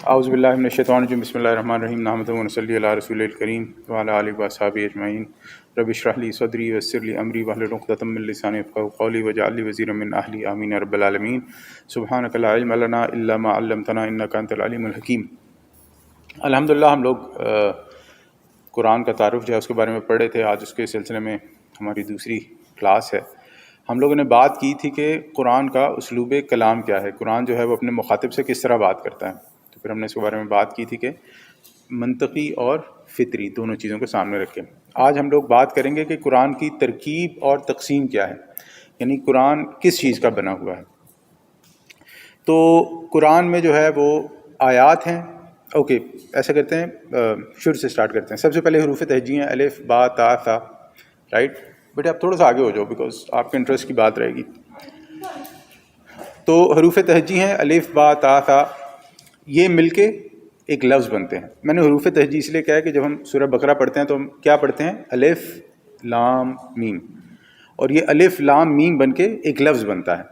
اعوذ باللہ من الشیطان الرجیم بسم اللہ الرحمن الرحیم نحمدہ و نصلی علی رسول الکریم وعلی آلہ وصحبہ اجمعین رب اشرح لی صدری ویسر لی امری واحلل عقدۃ من لسانی یفقہوا قولی واجعل لی وزیرا من اہلی آمین رب العالمین سبحانک لا علم لنا الا ما علمتنا انک انت العلیم الحکیم۔ الحمدللہ ہم لوگ قرآن کا تعارف جو ہے اس کے بارے میں پڑھ رہے تھے۔ آج اس کے سلسلے میں ہماری دوسری کلاس ہے۔ ہم لوگوں نے بات کی تھی کہ قرآن کا اسلوب کلام کیا ہے، قرآن جو ہے وہ اپنے مخاطب سے کس طرح بات کرتا ہے۔ تو پھر ہم نے اس کے بارے میں بات کی تھی کہ منطقی اور فطری دونوں چیزوں کو سامنے رکھیں۔ آج ہم لوگ بات کریں گے کہ قرآن کی ترکیب اور تقسیم کیا ہے، یعنی قرآن کس چیز کا بنا ہوا ہے۔ تو قرآن میں جو ہے وہ آیات ہیں۔ اوکے، ایسا کرتے ہیں، شروع سے سٹارٹ کرتے ہیں۔ سب سے پہلے حروف تہجی ہیں، الف با تا ثا، رائٹ بیٹے آپ تھوڑا سا آگے ہو جاؤ بیکاز آپ کے انٹرسٹ کی بات رہے گی۔ تو حروف تہجی ہیں الف با تا ثا، یہ مل کے ایک لفظ بنتے ہیں۔ میں نے حروف تہجی اس لیے کہا ہے کہ جب ہم سورہ بقرہ پڑھتے ہیں تو ہم کیا پڑھتے ہیں؟ الف لام میم، اور یہ الف لام میم بن کے ایک لفظ بنتا ہے،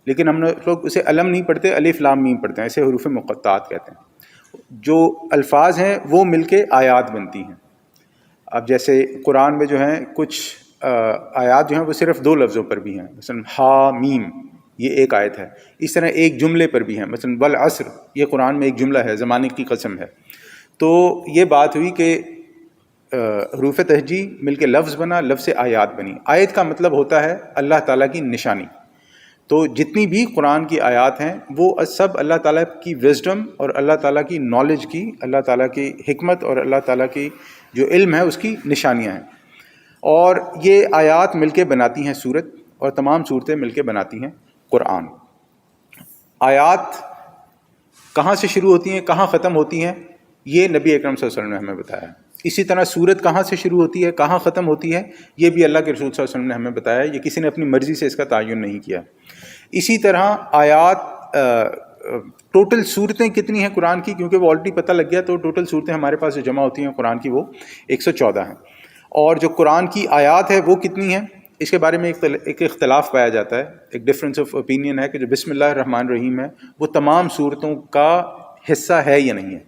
لیکن ہم لوگ اسے علم نہیں پڑھتے، الف لام میم پڑھتے ہیں، اسے حروف مقطعات کہتے ہیں۔ جو الفاظ ہیں وہ مل کے آیات بنتی ہیں۔ اب جیسے قرآن میں جو ہیں کچھ آیات جو ہیں وہ صرف دو لفظوں پر بھی ہیں، مثلا ہا میم یہ ایک آیت ہے۔ اس طرح ایک جملے پر بھی ہیں، مثلا والعصر یہ قرآن میں ایک جملہ ہے، زمانے کی قسم ہے۔ تو یہ بات ہوئی کہ حروف تہجی مل کے لفظ بنا، لفظ سے آیات بنی۔ آیت کا مطلب ہوتا ہے اللہ تعالیٰ کی نشانی۔ تو جتنی بھی قرآن کی آیات ہیں وہ سب اللہ تعالیٰ کی وزڈم اور اللہ تعالیٰ کی نالج کی، اللہ تعالیٰ کی حکمت اور اللہ تعالیٰ کی جو علم ہے اس کی نشانیاں ہیں۔ اور یہ آیات مل کے بناتی ہیں سورت، اور تمام صورتیں مل کے بناتی ہیں قرآن۔ آیات کہاں سے شروع ہوتی ہیں، کہاں ختم ہوتی ہیں، یہ نبی اکرم صلی اللہ علیہ وسلم نے ہمیں بتایا ہے۔ اسی طرح سورت کہاں سے شروع ہوتی ہے، کہاں ختم ہوتی ہے، یہ بھی اللہ کے رسول صلی اللہ علیہ وسلم نے ہمیں بتایا ہے۔ یہ کسی نے اپنی مرضی سے اس کا تعین نہیں کیا۔ اسی طرح آیات، ٹوٹل صورتیں کتنی ہیں قرآن کی، کیونکہ وہ آلریڈی پتہ لگ گیا، تو ٹوٹل صورتیں ہمارے پاس جو جمع ہوتی ہیں قرآن کی وہ 114 ہیں۔ اور جو قرآن کی آیات ہے وہ کتنی ہیں، اس کے بارے میں ایک اختلاف پایا جاتا ہے، ایک ڈفرینس آف اوپینین ہے کہ جو بسم اللہ الرحمن الرحیم ہے وہ تمام صورتوں کا حصہ ہے یا نہیں ہے۔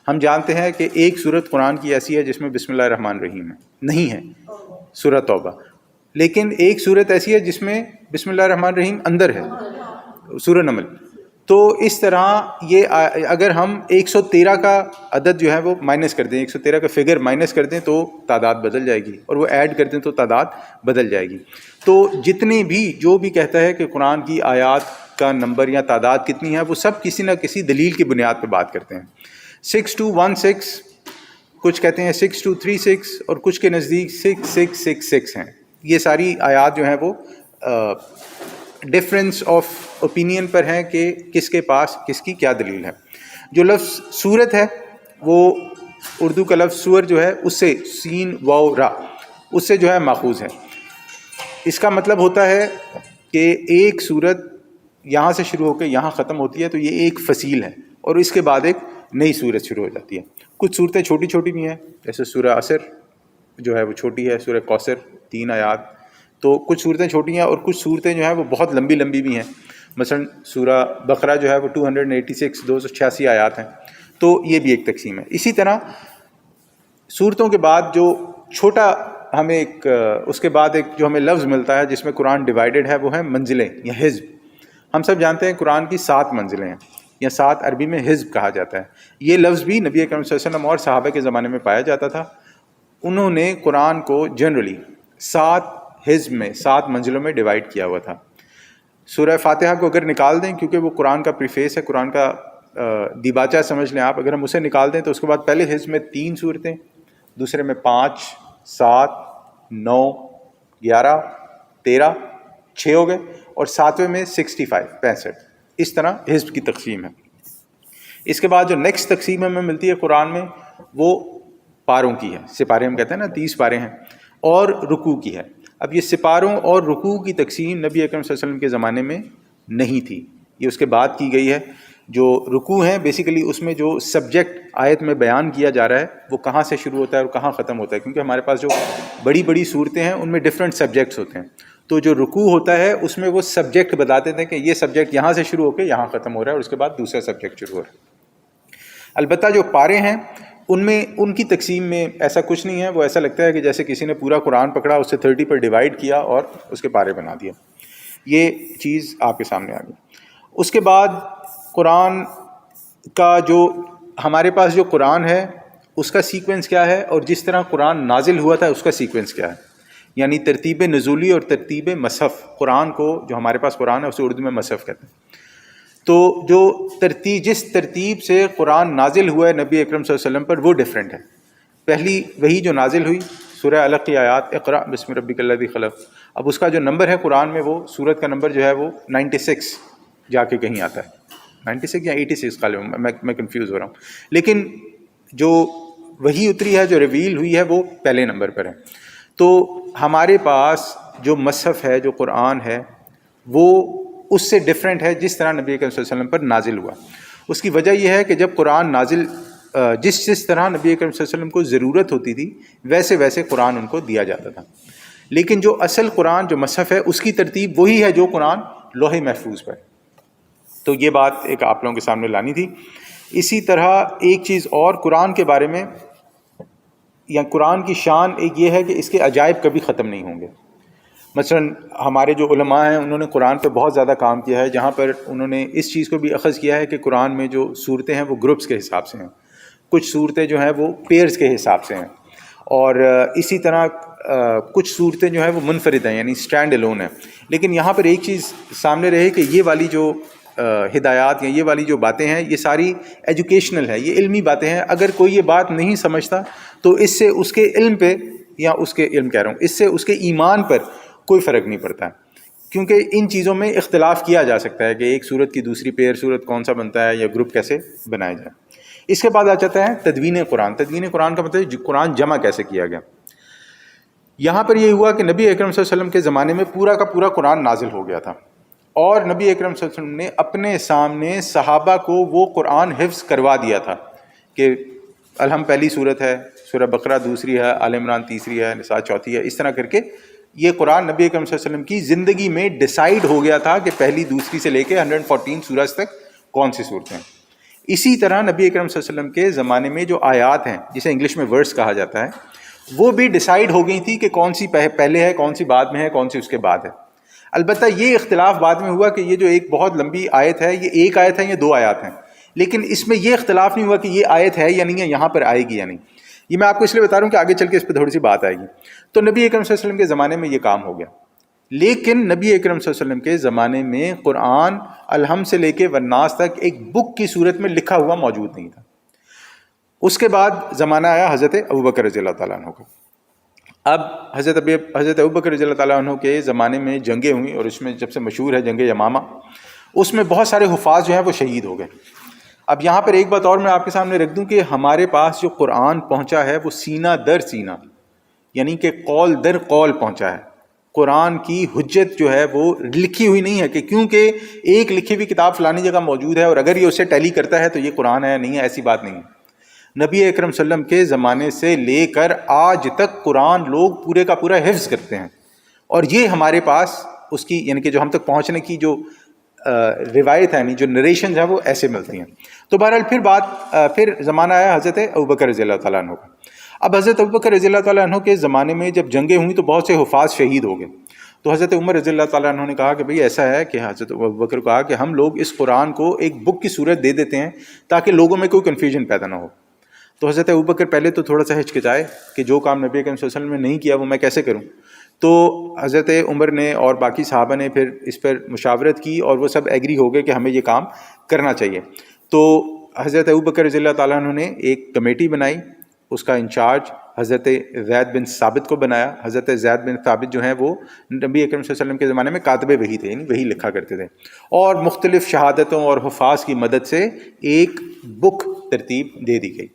ہم جانتے ہیں کہ ایک صورت قرآن کی ایسی ہے جس میں بسم اللہ الرحمن الرحیم ہے، نہیں ہے، سورہ توبہ۔ لیکن ایک صورت ایسی ہے جس میں بسم اللہ الرحمن الرحیم اندر ہے، سورہ نمل۔ تو اس طرح یہ اگر ہم 113 کا عدد جو ہے وہ مائنس کر دیں، 113 کا فگر مائنس کر دیں تو تعداد بدل جائے گی، اور وہ ایڈ کر دیں تو تعداد بدل جائے گی۔ تو جتنے بھی جو بھی کہتا ہے کہ قرآن کی آیات کا نمبر یا تعداد کتنی ہے، وہ سب کسی نہ کسی دلیل کی بنیاد پہ بات کرتے ہیں۔ 6216، کچھ کہتے ہیں 6236، اور کچھ کے نزدیک 6666 ہیں۔ یہ ساری آیات جو ہیں وہ ڈفرینس آف اوپینین پر ہیں کہ کس کے پاس کس کی کیا دلیل ہے۔ جو لفظ سورت ہے وہ اردو کا لفظ سور جو ہے اس سے سین واو را، اس سے جو ہے ماخوذ ہے۔ اس کا مطلب ہوتا ہے کہ ایک سورت یہاں سے شروع ہو کے یہاں ختم ہوتی ہے تو یہ ایک فصیل ہے، اور اس کے بعد ایک نئی سورت شروع ہو جاتی ہے۔ کچھ صورتیں چھوٹی چھوٹی بھی ہیں، جیسے سورہ عصر جو ہے وہ چھوٹی ہے، سورہ کوثر 3 آیات۔ تو کچھ صورتیں چھوٹی ہیں اور کچھ صورتیں جو ہیں وہ بہت لمبی لمبی بھی ہیں، مثلا سورہ بقرہ جو ہے وہ 286 آیات ہیں۔ تو یہ بھی ایک تقسیم ہے۔ اسی طرح صورتوں کے بعد جو چھوٹا ہمیں ایک اس کے بعد ایک جو ہمیں لفظ ملتا ہے جس میں قرآن ڈیوائیڈڈ ہے، وہ ہے منزلیں یا حزب۔ ہم سب جانتے ہیں قرآن کی 7 منزلیں ہیں، یا 7 عربی میں حزب کہا جاتا ہے۔ یہ لفظ بھی نبی اکرم صلی اللہ علیہ وسلم اور صحابہ کے زمانے میں پایا جاتا تھا۔ انہوں نے قرآن کو جنرلی 7 حزب میں، 7 منزلوں میں ڈیوائیڈ کیا ہوا تھا۔ سورہ فاتحہ کو اگر نکال دیں، کیونکہ وہ قرآن کا پریفیس ہے، قرآن کا دیباچہ سمجھ لیں آپ، اگر ہم اسے نکال دیں تو اس کے بعد پہلے حزب میں 3 صورتیں، دوسرے میں 5، 7، 9، 11، 13، 6 ہو گئے، اور 7ویں میں 65۔ اس طرح حزب کی تقسیم ہے۔ اس کے بعد جو نیکسٹ تقسیم ہمیں ملتی ہے قرآن میں وہ پاروں کی ہے، سپارے ہم کہتے ہیں نا، 30 پارے ہیں، اور رکوع کی ہے۔ اب یہ سپاروں اور رکوع کی تقسیم نبی اکرم صلی اللہ علیہ وسلم کے زمانے میں نہیں تھی، یہ اس کے بعد کی گئی ہے۔ جو رکوع ہیں بیسیکلی اس میں جو سبجیکٹ آیت میں بیان کیا جا رہا ہے وہ کہاں سے شروع ہوتا ہے اور کہاں ختم ہوتا ہے، کیونکہ ہمارے پاس جو بڑی بڑی صورتیں ہیں ان میں ڈفرینٹ سبجیکٹس ہوتے ہیں۔ تو جو رکوع ہوتا ہے اس میں وہ سبجیکٹ بتاتے تھے کہ یہ سبجیکٹ یہاں سے شروع ہو کے یہاں ختم ہو رہا ہے، اور اس کے بعد دوسرا سبجیکٹ شروع ہو رہا ہے۔ البتہ جو پارے ہیں ان میں ان کی تقسیم میں ایسا کچھ نہیں ہے. وہ ایسا لگتا ہے کہ جیسے کسی نے پورا قرآن پکڑا, اسے 30 پر ڈیوائڈ کیا اور اس کے پارے بنا دیا. یہ چیز آپ کے سامنے آ گئی. اس کے بعد قرآن کا جو ہمارے پاس جو قرآن ہے اس کا سیکوینس کیا ہے, اور جس طرح قرآن نازل ہوا تھا اس کا سیکوینس کیا ہے, یعنی ترتیب نزولی اور ترتیب مصحف. قرآن کو جو ہمارے پاس قرآن ہے اسے اردو میں مصحف کہتے ہیں. تو جو جس ترتیب سے قرآن نازل ہوا ہے نبی اکرم صلی اللہ علیہ وسلم پر وہ ڈیفرنٹ ہے. پہلی وہی جو نازل ہوئی سورہ علق کی آیات, اقرأ بسم ربک الذی خلق, اب اس کا جو نمبر ہے قرآن میں وہ سورت کا نمبر جو ہے وہ 96 جا کے کہیں آتا ہے, 96 یا 86 غالباً, میں کنفیوز ہو رہا ہوں. لیکن جو وہی اتری ہے, جو ریویل ہوئی ہے, وہ پہلے نمبر پر ہے. تو ہمارے پاس جو مصحف ہے, جو قرآن ہے, وہ اس سے ڈیفرنٹ ہے جس طرح نبی اکرم صلی اللہ علیہ وسلم پر نازل ہوا. اس کی وجہ یہ ہے کہ جب قرآن نازل جس طرح نبی اکرم صلی اللہ علیہ وسلم کو ضرورت ہوتی تھی ویسے ویسے قرآن ان کو دیا جاتا تھا. لیکن جو اصل قرآن جو مصحف ہے اس کی ترتیب وہی ہے جو قرآن لوح محفوظ پر. تو یہ بات ایک آپ لوگوں کے سامنے لانی تھی. اسی طرح ایک چیز اور قرآن کے بارے میں, یا قرآن کی شان ایک یہ ہے کہ اس کے عجائب کبھی ختم نہیں ہوں گے. مثلا ہمارے جو علماء ہیں انہوں نے قرآن پہ بہت زیادہ کام کیا ہے, جہاں پر انہوں نے اس چیز کو بھی اخذ کیا ہے کہ قرآن میں جو صورتیں ہیں وہ گروپس کے حساب سے ہیں, کچھ صورتیں جو ہیں وہ پیئرز کے حساب سے ہیں, اور اسی طرح کچھ صورتیں جو ہیں وہ منفرد ہیں, یعنی اسٹینڈ الون ہیں. لیکن یہاں پر ایک چیز سامنے رہے کہ یہ والی جو ہدایات یا یہ والی جو باتیں ہیں یہ ساری ایجوکیشنل ہے, یہ علمی باتیں ہیں. اگر کوئی یہ بات نہیں سمجھتا تو اس سے اس کے علم پہ, یا اس کے علم کہہ رہا ہوں, اس سے اس کے ایمان پر کوئی فرق نہیں پڑتا ہے, کیونکہ ان چیزوں میں اختلاف کیا جا سکتا ہے کہ ایک صورت کی دوسری پیئر صورت کون سا بنتا ہے یا گروپ کیسے بنایا جائے. اس کے بعد آ جاتا ہے تدوین قرآن. تدوین قرآن کا مطلب قرآن جمع کیسے کیا گیا. یہاں پر یہ ہوا کہ نبی اکرم صلی اللہ علیہ وسلم کے زمانے میں پورا کا پورا قرآن نازل ہو گیا تھا, اور نبی اکرم صلی اللہ علیہ وسلم نے اپنے سامنے صحابہ کو وہ قرآن حفظ کروا دیا تھا کہ الحمد پہلی صورت ہے, سورہ بقرہ دوسری ہے, آل عمران تیسری ہے, نساء چوتھی ہے. اس طرح کر کے یہ قرآن نبی اکرم صلی اللہ علیہ وسلم کی زندگی میں ڈیسائیڈ ہو گیا تھا کہ پہلی دوسری سے لے کے 114 سورج تک کون سی صورتیں ہیں. اسی طرح نبی اکرم صلی اللہ علیہ وسلم کے زمانے میں جو آیات ہیں جسے انگلش میں ورس کہا جاتا ہے, وہ بھی ڈیسائیڈ ہو گئی تھی کہ کون سی پہلے ہے, کون سی بعد میں ہے, کون سی اس کے بعد ہے. البتہ یہ اختلاف بعد میں ہوا کہ یہ جو ایک بہت لمبی آیت ہے یہ ایک آیت ہے یا دو آیات ہیں, لیکن اس میں یہ اختلاف نہیں ہوا کہ یہ آیت ہے یا نہیں ہے, یہاں پر آئے گی یا نہیں. یہ میں آپ کو اس لیے بتا رہا ہوں کہ آگے چل کے اس پہ تھوڑی سی بات آئے گی. تو نبی اکرم صلی اللہ علیہ وسلم کے زمانے میں یہ کام ہو گیا, لیکن نبی اکرم صلی اللہ علیہ وسلم کے زمانے میں قرآن الحمد سے لے کے والناس تک ایک بک کی صورت میں لکھا ہوا موجود نہیں تھا. اس کے بعد زمانہ آیا حضرت ابوبکر رضی اللہ تعالیٰ عنہ کا. اب حضرت ابوبکر رضی اللہ تعالیٰ عنہ کے زمانے میں جنگیں ہوئیں, اور اس میں جب سے مشہور ہے جنگ یمامہ, اس میں بہت سارے حفاظ جو ہیں وہ شہید ہو گئے. اب یہاں پر ایک بات اور میں آپ کے سامنے رکھ دوں کہ ہمارے پاس جو قرآن پہنچا ہے وہ سینہ در سینہ, یعنی کہ قول در قول پہنچا ہے. قرآن کی حجت جو ہے وہ لکھی ہوئی نہیں ہے کہ کیونکہ ایک لکھی ہوئی کتاب فلانی جگہ موجود ہے اور اگر یہ اسے ٹیلی کرتا ہے تو یہ قرآن ہے, نہیں ہے, ایسی بات نہیں ہے. نبی اکرم صلی اللہ علیہ وسلم کے زمانے سے لے کر آج تک قرآن لوگ پورے کا پورا حفظ کرتے ہیں, اور یہ ہمارے پاس اس کی یعنی کہ جو ہم تک پہنچنے کی جو روایت ہے, یعنی جو نریشنز ہیں وہ ایسے ملتی ہیں. تو بہرحال پھر زمانہ آیا حضرت ابوبکر رضی اللہ تعالیٰ عنہ کا. اب حضرت ابوبکر رضی اللہ تعالیٰ عنہ کے زمانے میں جب جنگیں ہوئیں تو بہت سے حفاظ شہید ہو گئے. تو حضرت عمر رضی اللہ تعالیٰ عنہ نے کہا کہ بھئی ایسا ہے کہ حضرت ابوبکر کو کہا کہ ہم لوگ اس قرآن کو ایک بک کی صورت دے دیتے ہیں تاکہ لوگوں میں کوئی کنفیوژن پیدا نہ ہو. تو حضرت ابوبکر پہلے تو تھوڑا سا ہچکچائے کہ جو کام نبی اکرم صلی اللہ علیہ وسلم نے نہیں کیا وہ میں کیسے کروں. تو حضرت عمر نے اور باقی صحابہ نے پھر اس پر مشاورت کی اور وہ سب ایگری ہو گئے کہ ہمیں یہ کام کرنا چاہیے. تو حضرت ابوبکر رضی اللہ تعالیٰ عنہ نے ایک کمیٹی بنائی, اس کا انچارج حضرت زید بن ثابت کو بنایا. حضرت زید بن ثابت جو ہیں وہ نبی اکرم صلی اللہ علیہ وسلم کے زمانے میں کاتب وحی تھے, یعنی وحی لکھا کرتے تھے, اور مختلف شہادتوں اور حفاظ کی مدد سے ایک بک ترتیب دے دی گئی.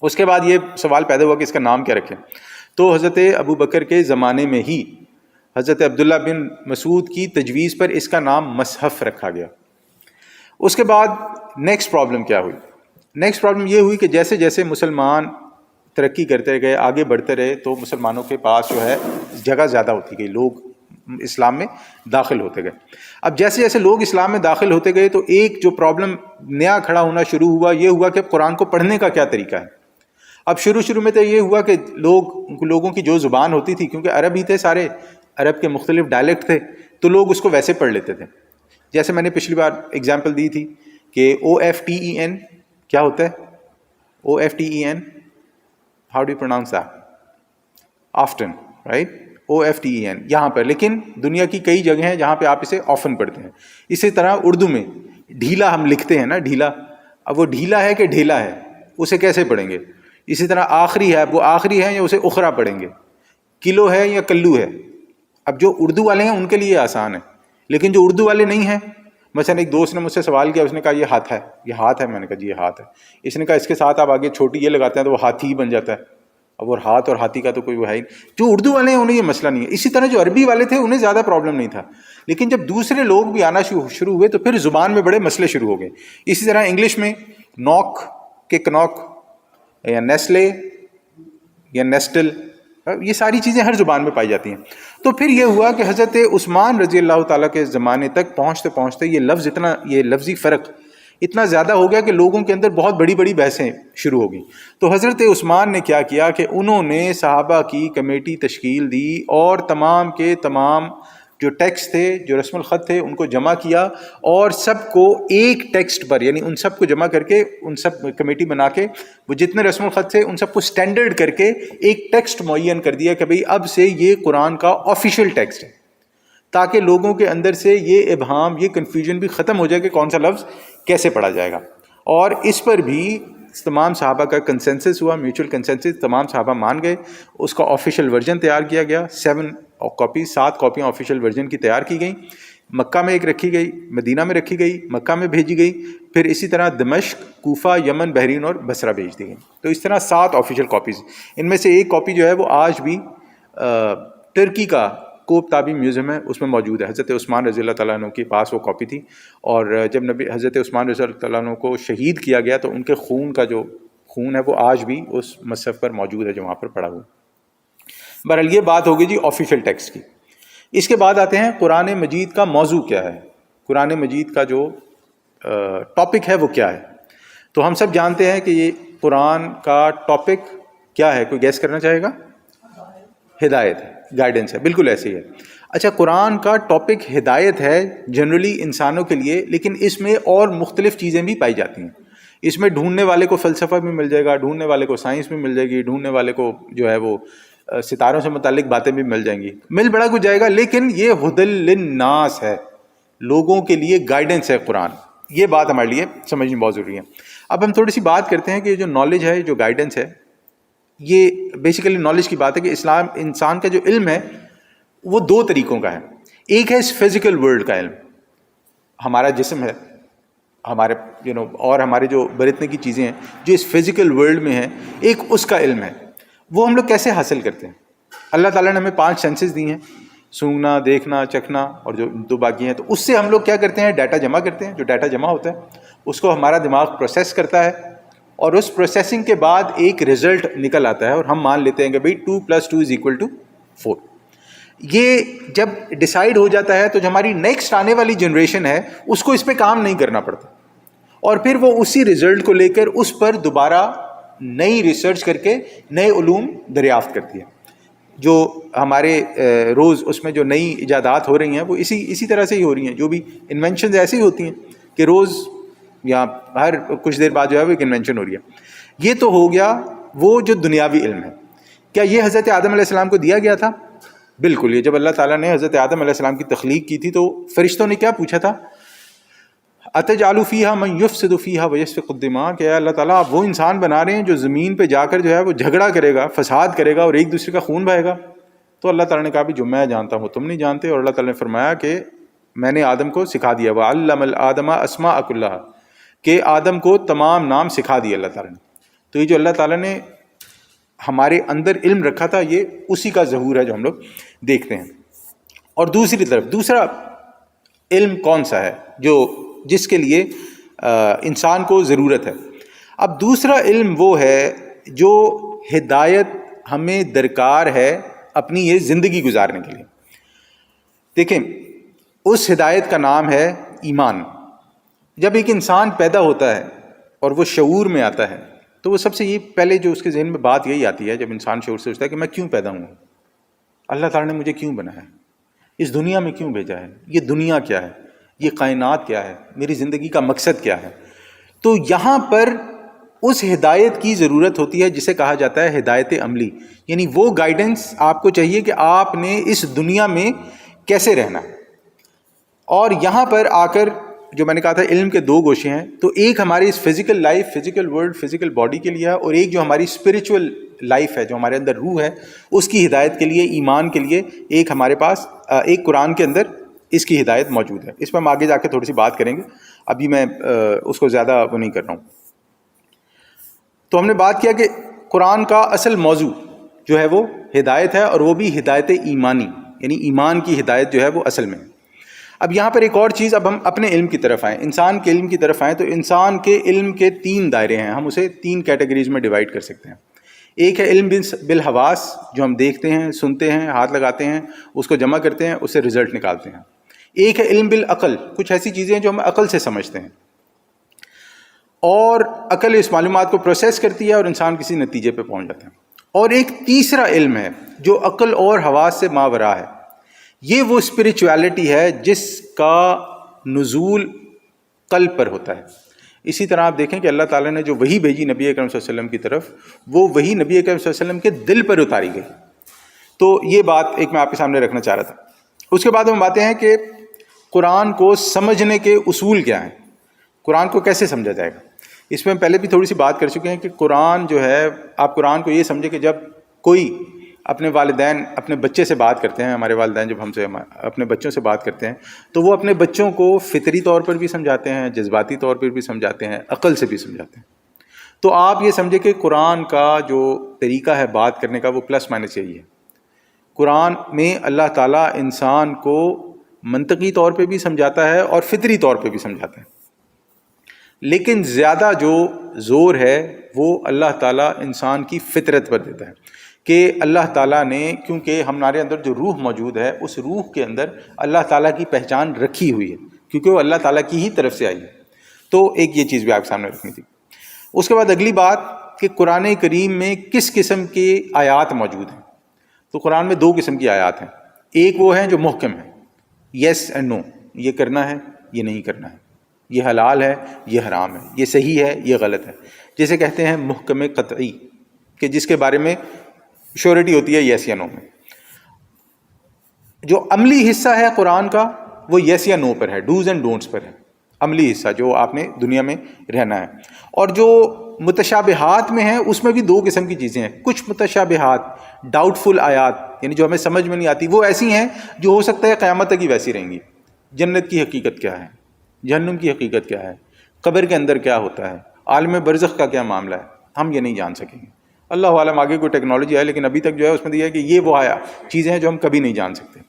اس کے بعد یہ سوال پیدا ہوا کہ اس کا نام کیا رکھیں. تو حضرت ابوبکر کے زمانے میں ہی حضرت عبداللہ بن مسعود کی تجویز پر اس کا نام مصحف رکھا گیا. اس کے بعد نیکسٹ پرابلم کیا ہوئی؟ نیکسٹ پرابلم یہ ہوئی کہ جیسے جیسے مسلمان ترقی کرتے گئے, آگے بڑھتے رہے, تو مسلمانوں کے پاس جو ہے جگہ زیادہ ہوتی گئی, لوگ اسلام میں داخل ہوتے گئے. اب جیسے جیسے لوگ اسلام میں داخل ہوتے گئے تو ایک جو پرابلم نیا کھڑا ہونا شروع ہوا یہ ہوا کہ قرآن کو پڑھنے کا کیا طریقہ ہے. اب شروع میں تو یہ ہوا کہ لوگوں کی جو زبان ہوتی تھی، کیونکہ عرب ہی تھے سارے، عرب کے مختلف ڈائلیکٹ تھے، تو لوگ اس کو ویسے پڑھ لیتے تھے. جیسے میں نے پچھلی بار اگزامپل دی تھی کہ OFTEN کیا ہوتا ہے؟ OFTEN how do you pronounce that? Often, right? OFTEN یہاں پر، لیکن دنیا کی کئی جگہیں ہیں جہاں پہ آپ اسے آفن پڑھتے ہیں. اسی طرح اردو میں ڈھیلا ہم لکھتے ہیں نا، ڈھیلا، اب وہ ڈھیلا ہے کہ ڈھیلا ہے، اسے کیسے پڑھیں گے؟ اسی طرح آخری ہے، اب وہ آخری ہے یا اسے اخرا پڑھیں گے؟ کلو ہے یا کلو ہے؟ اب جو اردو والے ہیں ان کے لیے آسان ہے، لیکن جو اردو والے نہیں ہیں، مثلا ایک دوست نے مجھ سے سوال کیا، اس نے کہا یہ ہاتھ ہے، یہ ہاتھ ہے. میں نے کہا جی یہ ہاتھ ہے. اس نے کہا اس کے ساتھ آپ آگے چھوٹی یہ لگاتے ہیں تو وہ ہاتھی ہی بن جاتا ہے. اب وہ ہاتھ اور ہاتھی کا تو کوئی وہ ہے ہی. جو اردو والے ہیں انہیں یہ مسئلہ نہیں ہے. اسی طرح جو عربی والے تھے انہیں زیادہ پرابلم نہیں تھا، لیکن جب دوسرے لوگ بھی آنا شروع ہوئے تو پھر زبان میں بڑے مسئلے شروع ہو گئے. اسی طرح انگلش میں نوک کے کنوک یا نیسلے یا نیسٹل، یہ ساری چیزیں ہر زبان میں پائی جاتی ہیں. تو پھر یہ ہوا کہ حضرت عثمان رضی اللہ تعالیٰ کے زمانے تک پہنچتے پہنچتے یہ لفظی فرق اتنا زیادہ ہو گیا کہ لوگوں کے اندر بہت بڑی بڑی بحثیں شروع ہو گئیں. تو حضرت عثمان نے کیا کیا کہ انہوں نے صحابہ کی کمیٹی تشکیل دی اور تمام کے تمام جو ٹیکسٹ تھے، جو رسم الخط تھے، ان کو جمع کیا اور سب کو ایک ٹیکسٹ پر، یعنی ان سب کو جمع کر کے، ان سب کمیٹی بنا کے وہ جتنے رسم الخط تھے ان سب کو سٹینڈرڈ کر کے ایک ٹیکسٹ معین کر دیا کہ بھئی اب سے یہ قرآن کا آفیشیل ٹیکسٹ ہے، تاکہ لوگوں کے اندر سے یہ ابہام، یہ کنفیوژن بھی ختم ہو جائے کہ کون سا لفظ کیسے پڑھا جائے گا. اور اس پر بھی تمام صحابہ کا کنسنسس ہوا، میوچل کنسنسس، تمام صحابہ مان گئے. اس کا آفیشیل ورژن تیار کیا گیا، 7 کاپیاں آفیشیل ورژن کی تیار کی گئیں. مکہ میں ایک رکھی گئی، مدینہ میں رکھی گئی، مکہ میں بھیجی گئی، پھر اسی طرح دمشق، کوفہ، یمن، بحرین اور بصرہ بھیج دی گئی. تو اس طرح 7 آفیشیل کاپیز. ان میں سے ایک کاپی جو ہے وہ آج بھی ترکی کا کوپ تابی میوزیم ہے، اس میں موجود ہے. حضرت عثمان رضی اللہ تعالیٰ عنہ کے پاس وہ کاپی تھی، اور جب حضرت عثمان رضی اللہ تعالیٰ عنہ کو شہید کیا گیا تو ان کے خون کا جو خون ہے وہ آج بھی اس مصحف پر موجود ہے جو وہاں پر پڑا ہوا. بہرحال یہ بات ہوگی جی آفیشیل ٹیکسٹ کی. اس کے بعد آتے ہیں قرآن مجید کا موضوع کیا ہے، قرآن مجید کا جو ٹاپک ہے وہ کیا ہے. تو ہم سب جانتے ہیں کہ یہ قرآن کا ٹاپک کیا ہے، کوئی گیس کرنا چاہے گا؟ ہدایت ہے، گائیڈنس ہے، بالکل ایسے ہی ہے. اچھا، قرآن کا ٹاپک ہدایت ہے جنرلی انسانوں کے لیے، لیکن اس میں اور مختلف چیزیں بھی پائی جاتی ہیں. اس میں ڈھونڈنے والے کو فلسفہ بھی مل جائے گا، ڈھونڈنے والے کو سائنس بھی مل جائے گی، ڈھونڈنے والے کو جو ہے وہ ستاروں سے متعلق باتیں بھی مل جائیں گی، مل بڑا کچھ جائے گا. لیکن یہ ہدی للناس ہے، لوگوں کے لیے گائیڈنس ہے قرآن. یہ بات ہمارے لیے سمجھنی بہت ضروری ہے. اب ہم تھوڑی سی بات کرتے ہیں کہ جو نالج ہے، جو گائیڈنس ہے، یہ بیسیکلی نالج کی بات ہے کہ انسان کا جو علم ہے وہ 2 طریقوں کا ہے. ایک ہے اس فزیکل ورلڈ کا علم، ہمارا جسم ہے، ہمارے اور ہمارے جو برتنے کی چیزیں ہیں جو اس فزیکل ورلڈ میں ہیں، ایک اس کا علم ہے. وہ ہم لوگ کیسے حاصل کرتے ہیں؟ اللہ تعالیٰ نے ہمیں 5 سینسز دی ہیں، سونگنا، دیکھنا، چکھنا اور جو 2 باقی ہیں. تو اس سے ہم لوگ کیا کرتے ہیں؟ ڈیٹا جمع کرتے ہیں. جو ڈیٹا جمع ہوتا ہے اس کو ہمارا دماغ پروسیس کرتا ہے، اور اس پروسیسنگ کے بعد ایک رزلٹ نکل آتا ہے، اور ہم مان لیتے ہیں کہ بھئی 2 + 2 = 4. یہ جب ڈیسائیڈ ہو جاتا ہے تو جو ہماری نیکسٹ آنے والی جنریشن ہے اس کو اس پہ کام نہیں کرنا پڑتا، اور پھر وہ اسی رزلٹ کو لے کر اس پر دوبارہ نئی ریسرچ کر کے نئے علوم دریافت کرتی ہے. جو ہمارے روز اس میں جو نئی ایجادات ہو رہی ہیں وہ اسی طرح سے ہی ہو رہی ہیں. جو بھی انوینشنز ایسی ہوتی ہیں کہ روز یا ہر کچھ دیر بعد جو ہے وہ ایک انوینشن ہو رہی ہے. یہ تو ہو گیا وہ جو دنیاوی علم ہے. کیا یہ حضرت آدم علیہ السلام کو دیا گیا تھا؟ بالکل. یہ جب اللہ تعالیٰ نے حضرت آدم علیہ السلام کی تخلیق کی تھی تو فرشتوں نے کیا پوچھا تھا؟ اتجعل فیہا من یفسد فیہا ویسفک الدماء، کہ اللہ تعالیٰ آپ وہ انسان بنا رہے ہیں جو زمین پہ جا کر جو ہے وہ جھگڑا کرے گا، فساد کرے گا اور ایک دوسرے کا خون بہے گا. تو اللہ تعالیٰ نے کہا بھی جو میں جانتا ہوں تم نہیں جانتے. اور اللہ تعالیٰ نے فرمایا کہ میں نے آدم کو سکھا دیا، وعلم آدم اسماء کلھا، کہ آدم کو تمام نام سکھا دیے اللہ تعالیٰ نے. تو یہ جو اللہ تعالیٰ نے ہمارے اندر علم رکھا تھا یہ اسی کا ظہور ہے جو ہم لوگ دیکھتے ہیں. اور دوسری طرف دوسرا علم کون سا ہے جس کے لیے انسان کو ضرورت ہے؟ اب دوسرا علم وہ ہے جو ہدایت ہمیں درکار ہے اپنی یہ زندگی گزارنے کے لیے. دیکھیں اس ہدایت کا نام ہے ایمان. جب ایک انسان پیدا ہوتا ہے اور وہ شعور میں آتا ہے تو وہ سب سے یہ پہلے جو اس کے ذہن میں بات یہی آتی ہے جب انسان شعور سے سوچتا ہے کہ میں کیوں پیدا ہوں, اللہ تعالیٰ نے مجھے کیوں بنایا ہے, اس دنیا میں کیوں بھیجا ہے, یہ دنیا کیا ہے, یہ کائنات کیا ہے, میری زندگی کا مقصد کیا ہے. تو یہاں پر اس ہدایت کی ضرورت ہوتی ہے جسے کہا جاتا ہے ہدایت عملی, یعنی وہ گائیڈنس آپ کو چاہیے کہ آپ نے اس دنیا میں کیسے رہنا. اور یہاں پر آ کر جو میں نے کہا تھا علم کے دو گوشے ہیں, تو ایک ہماری اس physical life, physical world, physical body کے لیے ہے, اور ایک جو ہماری اسپریچول لائف ہے, جو ہمارے اندر روح ہے, اس کی ہدایت کے لیے, ایمان کے لیے ایک ہمارے پاس ایک قرآن کے اندر اس کی ہدایت موجود ہے. اس پر ہم آگے جا کے تھوڑی سی بات کریں گے, ابھی میں اس کو زیادہ وہ نہیں کر رہا ہوں. تو ہم نے بات کیا کہ قرآن کا اصل موضوع جو ہے وہ ہدایت ہے, اور وہ بھی ہدایت ایمانی, یعنی ایمان کی ہدایت جو ہے وہ اصل میں. اب یہاں پر ایک اور چیز, اب ہم اپنے علم کی طرف آئیں, انسان کے علم کی طرف آئیں, تو انسان کے علم کے 3 دائرے ہیں, ہم اسے 3 کیٹیگریز میں ڈیوائڈ کر سکتے ہیں. ایک ہے علم بالحواس, جو ہم دیکھتے ہیں, سنتے ہیں, ہاتھ لگاتے ہیں, اس کو جمع کرتے ہیں, اس سے رزلٹ نکالتے ہیں. ایک ہے علم بالعقل, کچھ ایسی چیزیں ہیں جو ہم عقل سے سمجھتے ہیں, اور عقل اس معلومات کو پروسیس کرتی ہے اور انسان کسی نتیجے پہ پہنچ جاتا ہے. اور ایک تیسرا علم ہے جو عقل اور حواس سے ماوراء ہے, یہ وہ اسپریچویلٹی ہے جس کا نزول قلب پر ہوتا ہے. اسی طرح آپ دیکھیں کہ اللہ تعالیٰ نے جو وحی بھیجی نبی اکرم صلی اللہ علیہ وسلم کی طرف, وہ وحی نبی اکرم صلی اللہ علیہ وسلم کے دل پر اتاری گئی. تو یہ بات ایک میں آپ کے سامنے رکھنا چاہ رہا تھا. اس کے بعد ہم باتیں ہیں کہ قرآن کو سمجھنے کے اصول کیا ہیں, قرآن کو کیسے سمجھا جائے گا. اس میں ہم پہلے بھی تھوڑی سی بات کر چکے ہیں کہ قرآن جو ہے, آپ قرآن کو یہ سمجھیں کہ جب کوئی اپنے والدین اپنے بچے سے بات کرتے ہیں, ہمارے والدین جب ہم سے اپنے بچوں سے بات کرتے ہیں, تو وہ اپنے بچوں کو فطری طور پر بھی سمجھاتے ہیں, جذباتی طور پر بھی سمجھاتے ہیں, عقل سے بھی سمجھاتے ہیں. تو آپ یہ سمجھیں کہ قرآن کا جو طریقہ ہے بات کرنے کا, وہ پلس مائنس یہی ہے. قرآن میں اللہ تعالیٰ انسان کو منطقی طور پہ بھی سمجھاتا ہے اور فطری طور پہ بھی سمجھاتا ہے, لیکن زیادہ جو زور ہے وہ اللہ تعالیٰ انسان کی فطرت پر دیتا ہے, کہ اللہ تعالیٰ نے, کیونکہ ہمارے اندر جو روح موجود ہے, اس روح کے اندر اللہ تعالیٰ کی پہچان رکھی ہوئی ہے, کیونکہ وہ اللہ تعالیٰ کی ہی طرف سے آئی ہے. تو ایک یہ چیز بھی آپ کے سامنے رکھنی تھی. اس کے بعد اگلی بات کہ قرآن کریم میں کس قسم کے آیات موجود ہیں. تو قرآن میں 2 قسم کی آیات ہیں. ایک وہ ہیں جو محکم ہیں, یس اینڈ نو, یہ کرنا ہے, یہ نہیں کرنا ہے, یہ حلال ہے, یہ حرام ہے, یہ صحیح ہے, یہ غلط ہے, جسے کہتے ہیں محکم قطعی, کہ جس کے بارے میں شیورٹی ہوتی ہے یس یا نو میں. جو عملی حصہ ہے قرآن کا وہ یس یا نو پر ہے, ڈوز اینڈ ڈونٹس پر ہے, عملی حصہ جو آپ نے دنیا میں رہنا ہے. اور جو متشابہات میں ہیں اس میں بھی 2 قسم کی چیزیں ہیں. کچھ متشابہات, ڈاؤٹ فل آیات, یعنی جو ہمیں سمجھ میں نہیں آتی, وہ ایسی ہیں جو ہو سکتا ہے قیامت تک ہی ویسی رہیں گی. جنت کی حقیقت کیا ہے, جہنم کی حقیقت کیا ہے, قبر کے اندر کیا ہوتا ہے, عالم برزخ کا کیا معاملہ ہے, ہم یہ نہیں جان سکیں گے. اللہ عالم آگے کوئی ٹیکنالوجی ہے, لیکن ابھی تک جو ہے اس میں دیا ہے کہ یہ وہ چیزیں ہیں جو ہم کبھی نہیں جان سکتے.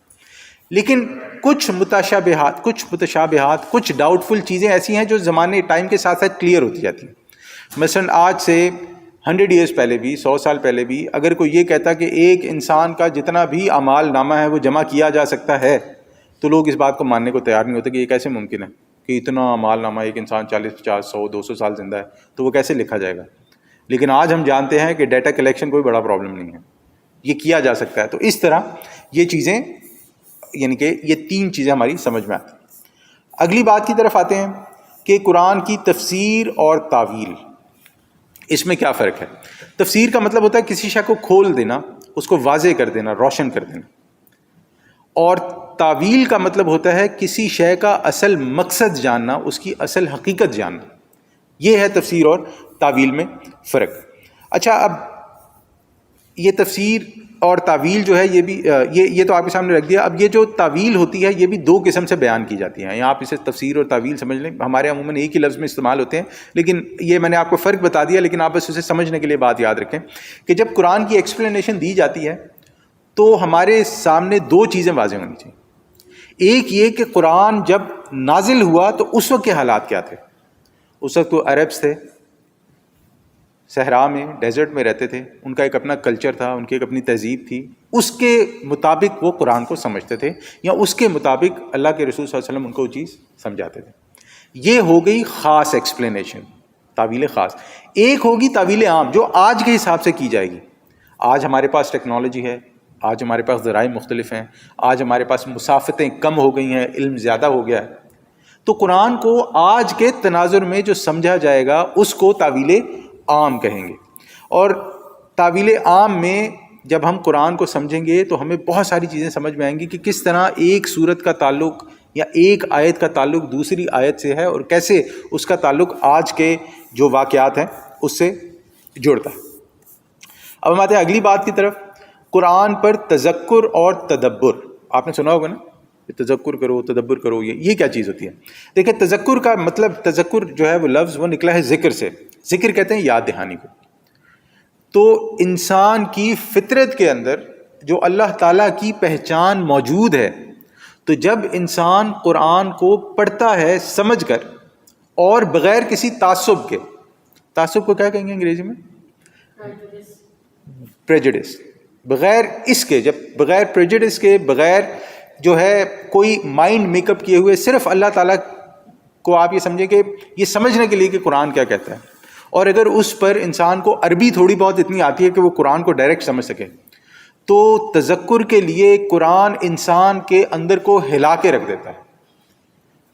لیکن کچھ متشابہات, کچھ ڈاؤٹ فل چیزیں ایسی ہیں جو زمانے ٹائم کے ساتھ ساتھ کلیئر ہوتی جاتی ہیں. مثلا آج سے 100 ایئرز پہلے بھی, 100 سال پہلے بھی, اگر کوئی یہ کہتا کہ ایک انسان کا جتنا بھی اعمال نامہ ہے وہ جمع کیا جا سکتا ہے, تو لوگ اس بات کو ماننے کو تیار نہیں ہوتے کہ یہ کیسے ممکن ہے کہ اتنا اعمال نامہ ایک انسان 40, 50, 100, 200 سال زندہ ہے, تو وہ کیسے لکھا جائے گا. لیکن آج ہم جانتے ہیں کہ ڈیٹا کلیکشن کوئی بڑا پرابلم نہیں ہے, یہ کیا جا سکتا ہے. تو اس طرح یہ چیزیں, یعنی کہ یہ 3 چیزیں ہماری سمجھ میں آتی ہیں. اگلی بات کی طرف آتے ہیں کہ قرآن کی تفسیر اور تعویل, اس میں کیا فرق ہے. تفسیر کا مطلب ہوتا ہے کسی شے کو کھول دینا, اس کو واضح کر دینا, روشن کر دینا. اور تعویل کا مطلب ہوتا ہے کسی شے کا اصل مقصد جاننا, اس کی اصل حقیقت جاننا. یہ ہے تفسیر اور تعویل میں فرق. اچھا, اب یہ تفسیر اور تعویل جو ہے یہ بھی یہ تو آپ کے سامنے رکھ دیا. اب یہ جو تعویل ہوتی ہے یہ بھی 2 قسم سے بیان کی جاتی ہیں. یہاں آپ اسے تفسیر اور تعویل سمجھ لیں, ہمارے عموماً ایک ہی لفظ میں استعمال ہوتے ہیں, لیکن یہ میں نے آپ کو فرق بتا دیا. لیکن آپ بس اسے سمجھنے کے لیے بات یاد رکھیں کہ جب قرآن کی ایکسپلینیشن دی جاتی ہے تو ہمارے سامنے 2 چیزیں واضح ہونی چاہیے. ایک یہ کہ قرآن جب نازل ہوا تو اس وقت کے حالات کیا تھے. اس وقت تو عربس تھے, صحرا میں, ڈیزرٹ میں رہتے تھے, ان کا ایک اپنا کلچر تھا, ان کی ایک اپنی تہذیب تھی, اس کے مطابق وہ قرآن کو سمجھتے تھے، یا اس کے مطابق اللہ کے رسول صلی اللہ علیہ وسلم ان کو وہ چیز سمجھاتے تھے. یہ ہو گئی خاص ایکسپلینیشن، تعویل خاص. ایک ہوگی تعویل عام جو آج کے حساب سے کی جائے گی. آج ہمارے پاس ٹیکنالوجی ہے، آج ہمارے پاس ذرائع مختلف ہیں، آج ہمارے پاس مسافتیں کم ہو گئی ہیں، علم زیادہ ہو گیا ہے. تو قرآن کو آج کے تناظر میں جو سمجھا جائے گا اس کو تعویل عام کہیں گے. اور تعویل عام میں جب ہم قرآن کو سمجھیں گے تو ہمیں بہت ساری چیزیں سمجھ میں آئیں گی کہ کس طرح ایک صورت کا تعلق یا ایک آیت کا تعلق دوسری آیت سے ہے، اور کیسے اس کا تعلق آج کے جو واقعات ہیں اس سے جڑتا ہے. اب ہم آتے ہیں اگلی بات کی طرف، قرآن پر تذکر اور تدبر. آپ نے سنا ہوگا نا، تذکر کرو تدبر کرو، یہ کیا چیز ہوتی ہے؟ دیکھیں، تذکر کا مطلب، تذکر جو ہے وہ لفظ وہ نکلا ہے ذکر سے. ذکر کہتے ہیں یاد دہانی کو. تو انسان کی فطرت کے اندر جو اللہ تعالیٰ کی پہچان موجود ہے، تو جب انسان قرآن کو پڑھتا ہے سمجھ کر اور بغیر کسی تعصب کے، تعصب کو کیا کہیں گے انگریزی میں؟ پریجڈس. بغیر اس کے، جب بغیر پریجڈس کے، بغیر جو ہے کوئی مائنڈ میک اپ کیے ہوئے، صرف اللہ تعالیٰ کو آپ یہ سمجھیں کہ یہ سمجھنے کے لیے کہ قرآن کیا کہتا ہے، اور اگر اس پر انسان کو عربی تھوڑی بہت اتنی آتی ہے کہ وہ قرآن کو ڈائریکٹ سمجھ سکے، تو تذکر کے لیے قرآن انسان کے اندر کو ہلا کے رکھ دیتا ہے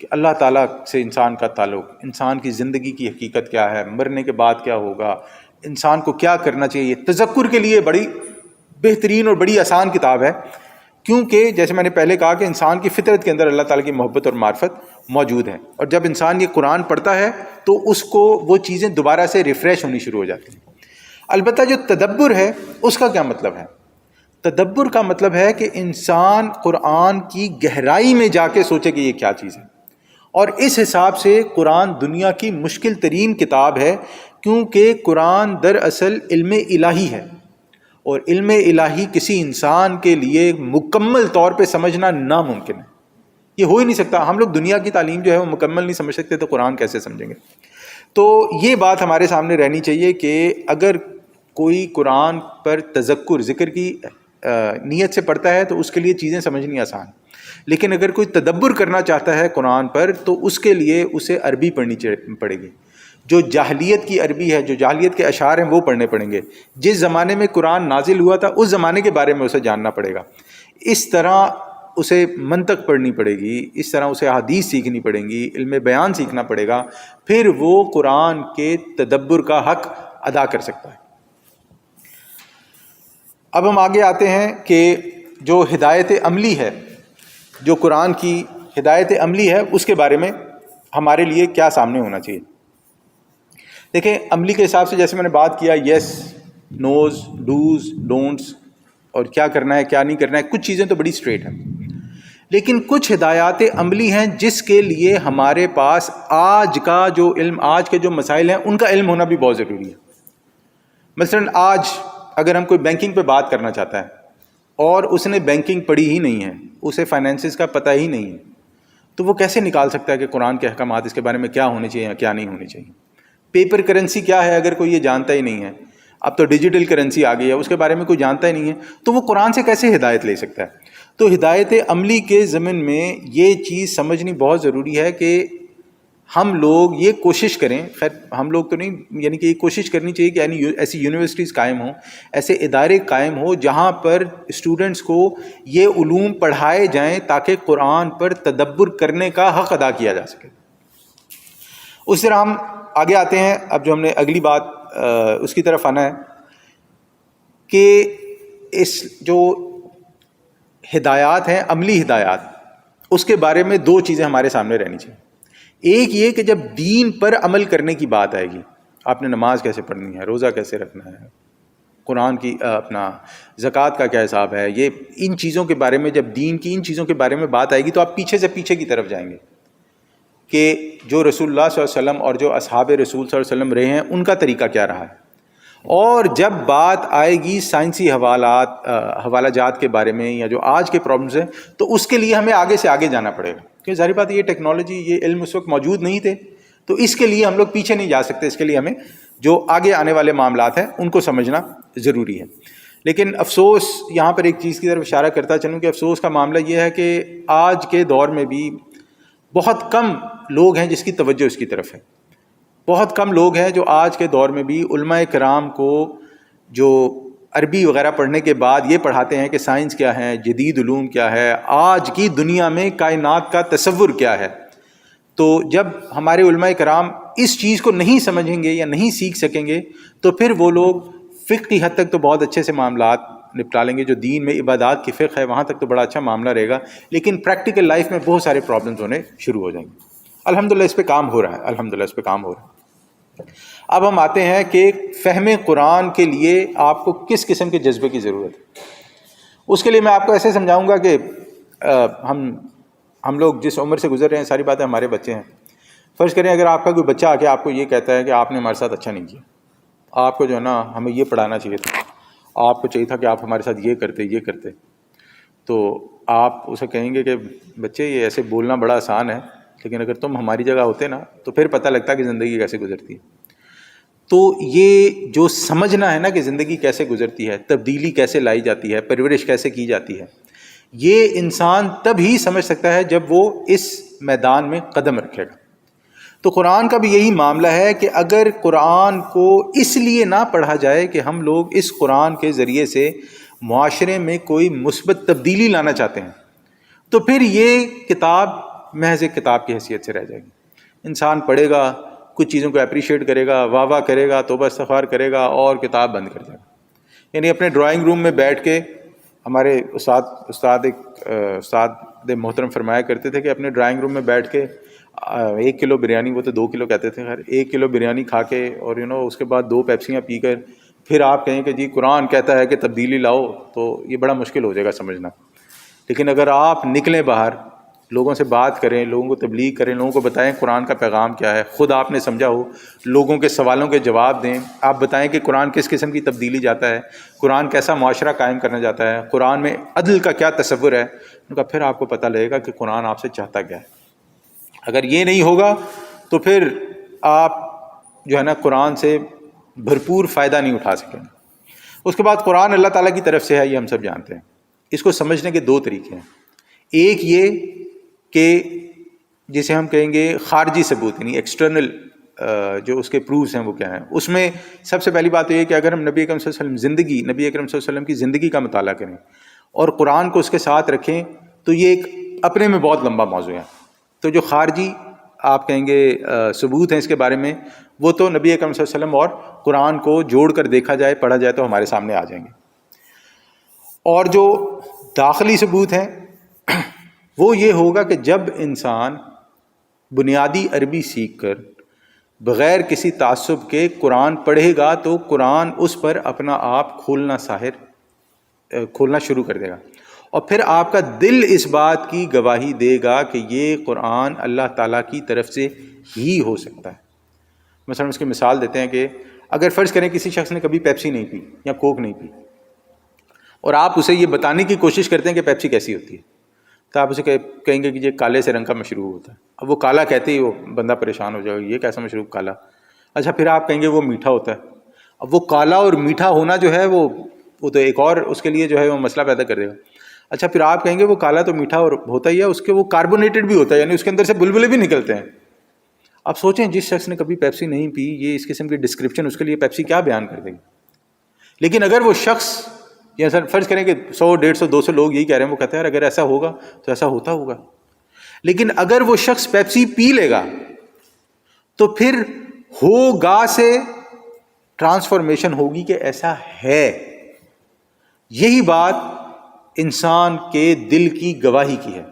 کہ اللہ تعالیٰ سے انسان کا تعلق، انسان کی زندگی کی حقیقت کیا ہے، مرنے کے بعد کیا ہوگا، انسان کو کیا کرنا چاہیے. تذکر کے لیے بڑی بہترین اور بڑی آسان کتاب ہے، کیونکہ جیسے میں نے پہلے کہا کہ انسان کی فطرت کے اندر اللہ تعالیٰ کی محبت اور معرفت موجود ہے، اور جب انسان یہ قرآن پڑھتا ہے تو اس کو وہ چیزیں دوبارہ سے ریفریش ہونی شروع ہو جاتی ہیں. البتہ جو تدبر ہے اس کا کیا مطلب ہے؟ تدبر کا مطلب ہے کہ انسان قرآن کی گہرائی میں جا کے سوچے کہ یہ کیا چیز ہے. اور اس حساب سے قرآن دنیا کی مشکل ترین کتاب ہے، کیونکہ قرآن دراصل علم الہی ہے، اور علم الہی کسی انسان کے لیے مکمل طور پہ سمجھنا ناممکن ہے. یہ ہو ہی نہیں سکتا. ہم لوگ دنیا کی تعلیم جو ہے وہ مکمل نہیں سمجھ سکتے، تو قرآن کیسے سمجھیں گے؟ تو یہ بات ہمارے سامنے رہنی چاہیے کہ اگر کوئی قرآن پر تذکر، ذکر کی نیت سے پڑھتا ہے تو اس کے لیے چیزیں سمجھنی آسان، لیکن اگر کوئی تدبر کرنا چاہتا ہے قرآن پر تو اس کے لیے اسے عربی پڑھنی پڑے گی. جو جاہلیت کی عربی ہے، جو جاہلیت کے اشعار ہیں وہ پڑھنے پڑیں گے. جس زمانے میں قرآن نازل ہوا تھا اس زمانے کے بارے میں اسے جاننا پڑے گا. اس طرح اسے منطق پڑھنی پڑے گی، اس طرح اسے احادیث سیکھنی پڑیں گی، علم بیان سیکھنا پڑے گا، پھر وہ قرآن کے تدبر کا حق ادا کر سکتا ہے. اب ہم آگے آتے ہیں کہ جو ہدایت عملی ہے، جو قرآن کی ہدایت عملی ہے، اس کے بارے میں ہمارے لیے کیا سامنے ہونا چاہیے. دیکھیں، عملی کے حساب سے جیسے میں نے بات کیا، یس، نوز، ڈوز، ڈونٹس، اور کیا کرنا ہے کیا نہیں کرنا ہے، کچھ چیزیں تو بڑی اسٹریٹ ہیں، لیکن کچھ ہدایات عملی ہیں جس کے لیے ہمارے پاس آج کا جو علم، آج کے جو مسائل ہیں ان کا علم ہونا بھی بہت ضروری ہے. مثلاً آج اگر ہم کوئی بینکنگ پہ بات کرنا چاہتا ہے اور اس نے بینکنگ پڑھی ہی نہیں ہے، اسے فائنینسز کا پتہ ہی نہیں ہے، تو وہ کیسے نکال سکتا ہے کہ قرآن کے احکامات اس کے بارے میں کیا ہونے چاہیے یا کیا نہیں ہونے چاہیے. پیپر کرنسی کیا ہے اگر کوئی یہ جانتا ہی نہیں ہے، اب تو ڈیجیٹل کرنسی آ گئی ہے، اس کے بارے میں کوئی جانتا ہی نہیں ہے، تو وہ قرآن سے کیسے ہدایت لے سکتا ہے. تو ہدایت عملی کے ضمن میں یہ چیز سمجھنی بہت ضروری ہے کہ ہم لوگ یہ کوشش کریں، خیر ہم لوگ تو نہیں، یعنی کہ یہ کوشش کرنی چاہیے کہ یعنی ایسی یونیورسٹیز قائم ہوں، ایسے ادارے قائم ہوں جہاں پر اسٹوڈنٹس کو یہ علوم پڑھائے جائیں تاکہ قرآن پر تدبر کرنے کا حق ادا کیا جا سکے. اس طرح ہم آگے آتے ہیں، اب جو ہم نے اگلی بات اس کی طرف آنا ہے کہ اس جو ہدایات ہیں، عملی ہدایات، اس کے بارے میں دو چیزیں ہمارے سامنے رہنی چاہیے. ایک یہ کہ جب دین پر عمل کرنے کی بات آئے گی، آپ نے نماز کیسے پڑھنی ہے، روزہ کیسے رکھنا ہے، قرآن کی اپنا زکوٰۃ کا کیا حساب ہے، یہ ان چیزوں کے بارے میں جب دین کی ان چیزوں کے بارے میں بات آئے گی تو آپ پیچھے سے پیچھے کی طرف جائیں گے کہ جو رسول اللہ صلی اللہ علیہ وسلم اور جو اصحاب رسول صلی اللہ علیہ وسلم رہے ہیں ان کا طریقہ کیا رہا ہے. اور جب بات آئے گی سائنسی حوالہ جات کے بارے میں یا جو آج کے پرابلمز ہیں، تو اس کے لیے ہمیں آگے سے آگے جانا پڑے گا، کیونکہ ظاہر بات ہے یہ ٹیکنالوجی، یہ علم اس وقت موجود نہیں تھے، تو اس کے لیے ہم لوگ پیچھے نہیں جا سکتے. اس کے لیے ہمیں جو آگے آنے والے معاملات ہیں ان کو سمجھنا ضروری ہے. لیکن افسوس یہاں پر ایک چیز کی طرف اشارہ کرتا چلوں کہ افسوس کا معاملہ یہ ہے کہ آج کے دور میں بھی بہت کم لوگ ہیں جس کی توجہ اس کی طرف ہے. بہت کم لوگ ہیں جو آج کے دور میں بھی علماء کرام کو جو عربی وغیرہ پڑھنے کے بعد یہ پڑھاتے ہیں کہ سائنس کیا ہے, جدید علوم کیا ہے, آج کی دنیا میں کائنات کا تصور کیا ہے. تو جب ہمارے علماء کرام اس چیز کو نہیں سمجھیں گے یا نہیں سیکھ سکیں گے تو پھر وہ لوگ فقہ کی حد تک تو بہت اچھے سے معاملات نپٹا لیں گے, جو دین میں عبادات کی فقہ ہے وہاں تک تو بڑا اچھا معاملہ رہے گا, لیکن پریکٹیکل لائف میں بہت سارے پرابلمز ہونے شروع ہو جائیں گے. الحمدللہ اس پہ کام ہو رہا ہے, الحمدللہ اس پہ کام ہو رہا ہے. اب ہم آتے ہیں کہ فہم قرآن کے لیے آپ کو کس قسم کے جذبے کی ضرورت ہے. اس کے لیے میں آپ کو ایسے سمجھاؤں گا کہ ہم لوگ جس عمر سے گزر رہے ہیں ساری باتیں ہمارے بچے ہیں. فرض کریں اگر آپ کا کوئی بچہ آ کے آپ کو یہ کہتا ہے کہ آپ نے ہمارے ساتھ اچھا نہیں کیا, آپ کو جو ہے نا ہمیں یہ پڑھانا چاہیے تھا, آپ کو چاہیے تھا کہ آپ ہمارے ساتھ یہ کرتے, تو آپ اسے کہیں گے کہ بچے یہ ایسے بولنا بڑا آسان ہے, لیکن اگر تم ہماری جگہ ہوتے نا تو پھر پتہ لگتا کہ زندگی کیسے گزرتی ہے. تو یہ جو سمجھنا ہے نا کہ زندگی کیسے گزرتی ہے, تبدیلی کیسے لائی جاتی ہے, پرورش کیسے کی جاتی ہے, یہ انسان تب ہی سمجھ سکتا ہے جب وہ اس میدان میں قدم رکھے گا. تو قرآن کا بھی یہی معاملہ ہے کہ اگر قرآن کو اس لیے نہ پڑھا جائے کہ ہم لوگ اس قرآن کے ذریعے سے معاشرے میں کوئی مثبت تبدیلی لانا چاہتے ہیں, تو پھر یہ کتاب محض ایک کتاب کی حیثیت سے رہ جائے گی. انسان پڑھے گا, کچھ چیزوں کو اپریشیٹ کرے گا, واہ واہ کرے گا, توبہ استغفار کرے گا اور کتاب بند کر دے گا. یعنی اپنے ڈرائنگ روم میں بیٹھ کے, ہمارے استاد محترم فرمایا کرتے تھے کہ اپنے ڈرائنگ روم میں بیٹھ کے 1 کلو بریانی, وہ تو 2 کلو کہتے تھے, 1 کلو بریانی کھا کے اور اس کے بعد 2 پیپسیاں پی کر پھر آپ کہیں کہ جی قرآن کہتا ہے کہ تبدیلی لاؤ, تو یہ بڑا مشکل ہو جائے گا سمجھنا. لیکن اگر آپ نکلیں باہر, لوگوں سے بات کریں, لوگوں کو تبلیغ کریں, لوگوں کو بتائیں قرآن کا پیغام کیا ہے, خود آپ نے سمجھا ہو, لوگوں کے سوالوں کے جواب دیں, آپ بتائیں کہ قرآن کس قسم کی تبدیلی جاتا ہے, قرآن کیسا معاشرہ قائم کرنا چاہتا ہے, قرآن میں عدل کا کیا تصور ہے, ان کا پھر آپ کو پتہ لگے گا کہ قرآن آپ سے چاہتا کیا ہے. اگر یہ نہیں ہوگا تو پھر آپ جو ہے نا قرآن سے بھرپور فائدہ نہیں اٹھا سکیں. اس کے بعد قرآن اللہ تعالیٰ کی طرف سے ہے, یہ ہم سب جانتے ہیں. اس کو سمجھنے کے 2 طریقے ہیں. ایک یہ کہ جسے ہم کہیں گے خارجی ثبوت, یعنی ایکسٹرنل جو اس کے پروفز ہیں وہ کیا ہیں. اس میں سب سے پہلی بات یہ ہے کہ اگر ہم نبی اکرم صلی اللہ علیہ وسلم نبی اکرم صلی اللہ علیہ وسلم کی زندگی کا مطالعہ کریں اور قرآن کو اس کے ساتھ رکھیں تو یہ ایک اپنے میں بہت لمبا موضوع ہے. تو جو خارجی آپ کہیں گے ثبوت ہیں اس کے بارے میں, وہ تو نبی اکرم صلی اللہ علیہ وسلم اور قرآن کو جوڑ کر دیکھا جائے, پڑھا جائے تو ہمارے سامنے آ جائیں گے. اور جو داخلی ثبوت ہیں وہ یہ ہوگا کہ جب انسان بنیادی عربی سیکھ کر بغیر کسی تعصب کے قرآن پڑھے گا تو قرآن اس پر اپنا آپ کھولنا شروع کر دے گا, اور پھر آپ کا دل اس بات کی گواہی دے گا کہ یہ قرآن اللہ تعالیٰ کی طرف سے ہی ہو سکتا ہے. مثلا اس کی مثال دیتے ہیں کہ اگر فرض کریں کسی شخص نے کبھی پیپسی نہیں پی یا کوک نہیں پی, اور آپ اسے یہ بتانے کی کوشش کرتے ہیں کہ پیپسی کیسی ہوتی ہے, تو آپ اسے کہیں گے کہ یہ کالے سے رنگ کا مشروب ہوتا ہے. اب وہ کالا کہتے ہی وہ بندہ پریشان ہو جائے گا, یہ کیسا مشروب کالا. اچھا پھر آپ کہیں گے وہ میٹھا ہوتا ہے. اب وہ کالا اور میٹھا ہونا جو ہے وہ تو ایک اور اس کے لیے جو ہے وہ مسئلہ پیدا کر دے گا. اچھا پھر آپ کہیں گے وہ کالا تو میٹھا اور ہوتا ہی ہے, اس کے وہ کاربونیٹڈ بھی ہوتا ہے, یعنی اس کے اندر سے بلبلے بھی نکلتے ہیں. آپ سوچیں جس شخص نے کبھی پیپسی نہیں پی, یہ اس قسم کی ڈسکرپشن اس کے لیے پیپسی کیا بیان کر دے گی. لیکن اگر وہ شخص یا سر فرض کریں کہ 100 150 200 لوگ یہی کہہ رہے ہیں, وہ کہتے ہیں اگر ایسا ہوگا تو ایسا ہوتا ہوگا. لیکن اگر وہ شخص پیپسی پی لے گا تو پھر ہوگا سے ٹرانسفارمیشن ہوگی کہ ایسا ہے. یہی بات انسان کے دل کی گواہی کی ہے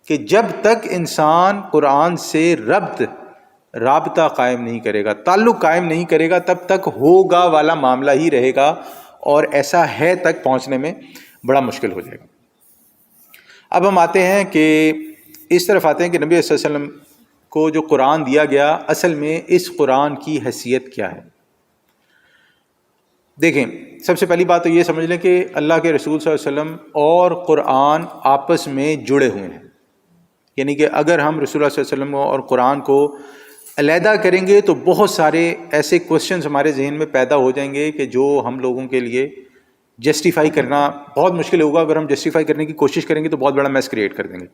کہ جب تک انسان قرآن سے رابطہ قائم نہیں کرے گا, تعلق قائم نہیں کرے گا, تب تک ہوگا والا معاملہ ہی رہے گا, اور ایسا ہے تک پہنچنے میں بڑا مشکل ہو جائے گا. اب ہم آتے ہیں کہ اس طرف آتے ہیں کہ نبی صلی اللہ علیہ وسلم کو جو قرآن دیا گیا, اصل میں اس قرآن کی حیثیت کیا ہے. دیکھیں سب سے پہلی بات تو یہ سمجھ لیں کہ اللہ کے رسول صلی اللہ علیہ وسلم اور قرآن آپس میں جڑے ہوئے ہیں. یعنی کہ اگر ہم رسول اللہ صلی اللہ علیہ وسلم اور قرآن کو علیحدہ کریں گے تو بہت سارے ایسے کوشچنز ہمارے ذہن میں پیدا ہو جائیں گے کہ جو ہم لوگوں کے لیے جسٹیفائی کرنا بہت مشکل ہوگا. اگر ہم جسٹیفائی کرنے کی کوشش کریں گے تو بہت بڑا میس کریٹ کر دیں گے.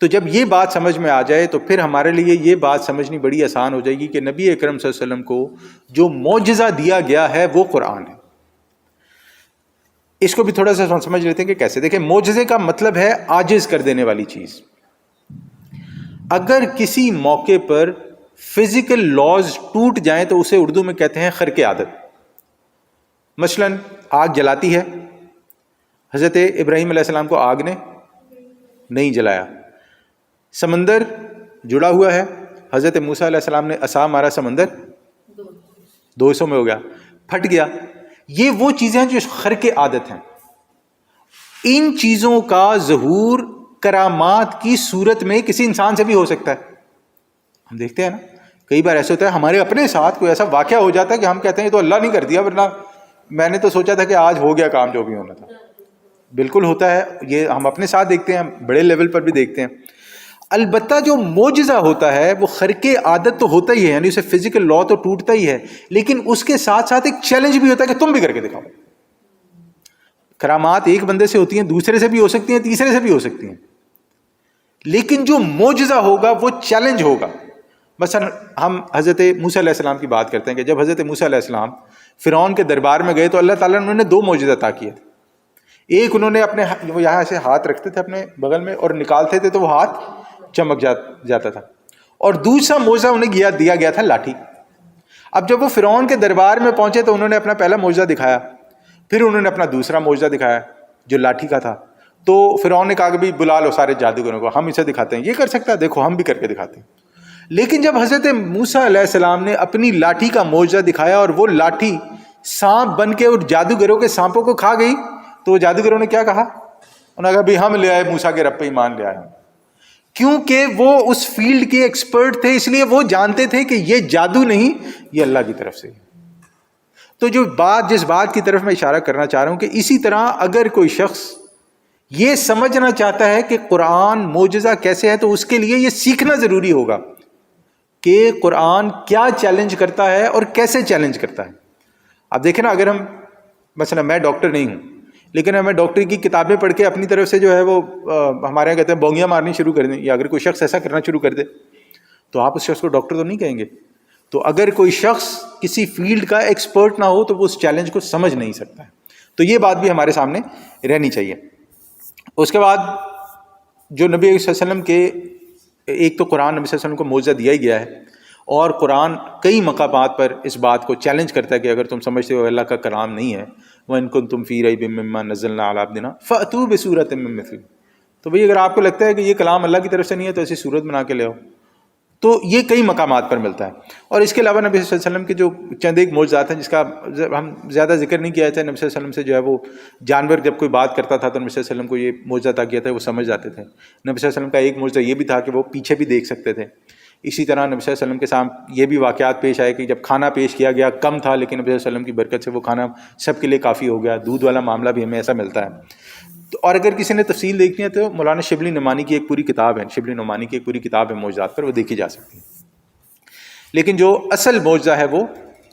تو جب یہ بات سمجھ میں آ جائے تو پھر ہمارے لیے یہ بات سمجھنی بڑی آسان ہو جائے گی کہ نبی اکرم صلی اللہ علیہ وسلم کو جو معجزہ دیا گیا ہے وہ قرآن ہے. اس کو بھی تھوڑا سا سمجھ لیتے ہیں کہ کیسے. دیکھیں, معجزے کا مطلب ہے عاجز کر دینے والی چیز. اگر کسی موقع پر فزیکل لاز ٹوٹ جائیں تو اسے اردو میں کہتے ہیں خرق عادت. مثلا آگ جلاتی ہے, حضرت ابراہیم علیہ السلام کو آگ نے نہیں جلایا. سمندر جڑا ہوا ہے, حضرت موسیٰ علیہ السلام نے عصا مارا, سمندر 200 میں ہو گیا, پھٹ گیا. یہ وہ چیزیں ہیں جو خرق عادت ہیں. ان چیزوں کا ظہور کرامات کی صورت میں کسی انسان سے بھی ہو سکتا ہے. ہم دیکھتے ہیں نا, کئی بار ایسے ہوتا ہے ہمارے اپنے ساتھ کوئی ایسا واقعہ ہو جاتا ہے کہ ہم کہتے ہیں یہ تو اللہ نہیں کر دیا, ورنہ میں نے تو سوچا تھا کہ آج ہو گیا کام جو بھی ہونا تھا. بالکل ہوتا ہے, یہ ہم اپنے ساتھ دیکھتے ہیں, بڑے لیول پر بھی دیکھتے ہیں. البتہ جو معجزہ ہوتا ہے وہ خرق عادت تو ہوتا ہی ہے, یعنی اسے فزیکل لا تو ٹوٹتا ہی ہے, لیکن اس کے ساتھ ساتھ ایک چیلنج بھی ہوتا ہے کہ تم بھی کر کے دکھاؤ. کرامات ایک بندے سے ہوتی ہیں, دوسرے سے بھی ہو سکتی ہیں, تیسرے سے بھی ہو سکتی ہیں, لیکن جو معجزہ ہوگا وہ چیلنج ہوگا. مثلا ہم حضرت موسیٰ علیہ السلام کی بات کرتے ہیں کہ جب حضرت موسیٰ علیہ السلام فرعون کے دربار میں گئے تو اللہ تعالیٰ نے انہوں نے 2 معجزہ عطا کیے تھے. ایک انہوں نے اپنے وہ یہاں سے ہاتھ رکھتے تھے اپنے بغل میں اور نکالتے تھے تو وہ ہاتھ چمک جاتا تھا, اور دوسرا معجزہ انہیں دیا گیا تھا لاٹھی. اب جب وہ فرعون کے دربار میں پہنچے تو انہوں نے اپنا پہلا معجزہ دکھایا, پھر انہوں نے اپنا دوسرا معجزہ دکھایا جو لاٹھی کا تھا. تو فرعون نے کہا کہ بھی بلا لو سارے جادوگروں کو, ہم اسے دکھاتے ہیں, یہ کر سکتا ہے, دیکھو ہم بھی کر کے دکھاتے ہیں. لیکن جب حضرت موسیٰ علیہ السلام نے اپنی لاٹھی کا معجزہ دکھایا اور وہ لاٹھی سانپ بن کے اور جادوگروں کے سانپوں کو کھا گئی, تو جادوگروں نے کیا کہا, انہوں نے کہا بھی ہم لے آئے موسیٰ کے رب پہ ایمان لے آئے. کیونکہ وہ اس فیلڈ کے ایکسپرٹ تھے, اس لیے وہ جانتے تھے کہ یہ جادو نہیں, یہ اللہ کی طرف سے. تو جس بات کی طرف میں اشارہ کرنا چاہ رہا ہوں کہ اسی طرح اگر کوئی شخص یہ سمجھنا چاہتا ہے کہ قرآن معجزہ کیسے ہے تو اس کے لیے یہ سیکھنا ضروری ہوگا کہ قرآن کیا چیلنج کرتا ہے اور کیسے چیلنج کرتا ہے. اب دیکھیں نا, اگر ہم مثلا میں ڈاکٹر نہیں ہوں لیکن ہمیں ڈاکٹری کی کتابیں پڑھ کے اپنی طرف سے جو ہے وہ ہمارے یہاں کہتے ہیں بونگیاں مارنی شروع کر دیں, یا اگر کوئی شخص ایسا کرنا شروع کر دے تو آپ اس شخص کو ڈاکٹر تو نہیں کہیں گے. تو اگر کوئی شخص کسی فیلڈ کا ایکسپرٹ نہ ہو تو وہ اس چیلنج کو سمجھ نہیں سکتا ہے. تو یہ بات بھی ہمارے سامنے رہنی چاہیے. اس کے بعد جو نبی صلی اللہ علیہ وسلم کے, ایک تو قرآن نبی صلی اللہ علیہ وسلم کو معجزہ دیا ہی گیا ہے, اور قرآن کئی مقامات پر اس بات کو چیلنج کرتا ہے کہ اگر تم سمجھتے ہو اللہ کا کلام نہیں ہے, وَإِن كُنتُمْ فِي رَيْبٍ مِّمَّا نَزَّلْنَا عَلَىٰ عَبْدِنَا فَأْتُوا بِسُورَةٍ مِّن مِّثْلِهِ. تو بھئی اگر آپ کو لگتا ہے کہ یہ کلام اللہ کی طرف سے نہیں ہے تو ایسی صورت بنا کے لے آؤ. تو یہ کئی مقامات پر ملتا ہے. اور اس کے علاوہ نبی صلی اللہ علیہ وسلم کے جو چند ایک معجزات ہیں جس کا ہم زیادہ ذکر نہیں کیا جاتا ہے, نبی صلی اللہ علیہ وسلم سے جو ہے وہ جانور جب کوئی بات کرتا تھا تو نبی صلی اللہ علیہ وسلم کو یہ معجزہ عطا کیا تھا, وہ سمجھ جاتے تھے. نبی صلی اللہ علیہ وسلم کا ایک معجزہ یہ بھی تھا کہ وہ پیچھے بھی دیکھ سکتے تھے. اسی طرح نبی صلی اللہ علیہ وسلم کے سامنے یہ بھی واقعات پیش آئے کہ جب کھانا پیش کیا گیا کم تھا, لیکن نبی صلی اللہ علیہ وسلم کی برکت سے وہ کھانا سب کے لیے کافی ہو گیا. دودھ والا معاملہ بھی ہمیں ایسا ملتا ہے. اور اگر کسی نے تفصیل دیکھنی ہے تو مولانا شبلی نعمانی کی ایک پوری کتاب ہے, شبلی نعمانی کی ایک پوری کتاب ہے معجزات پر, وہ دیکھی جا سکتی ہے. لیکن جو اصل معجزہ ہے وہ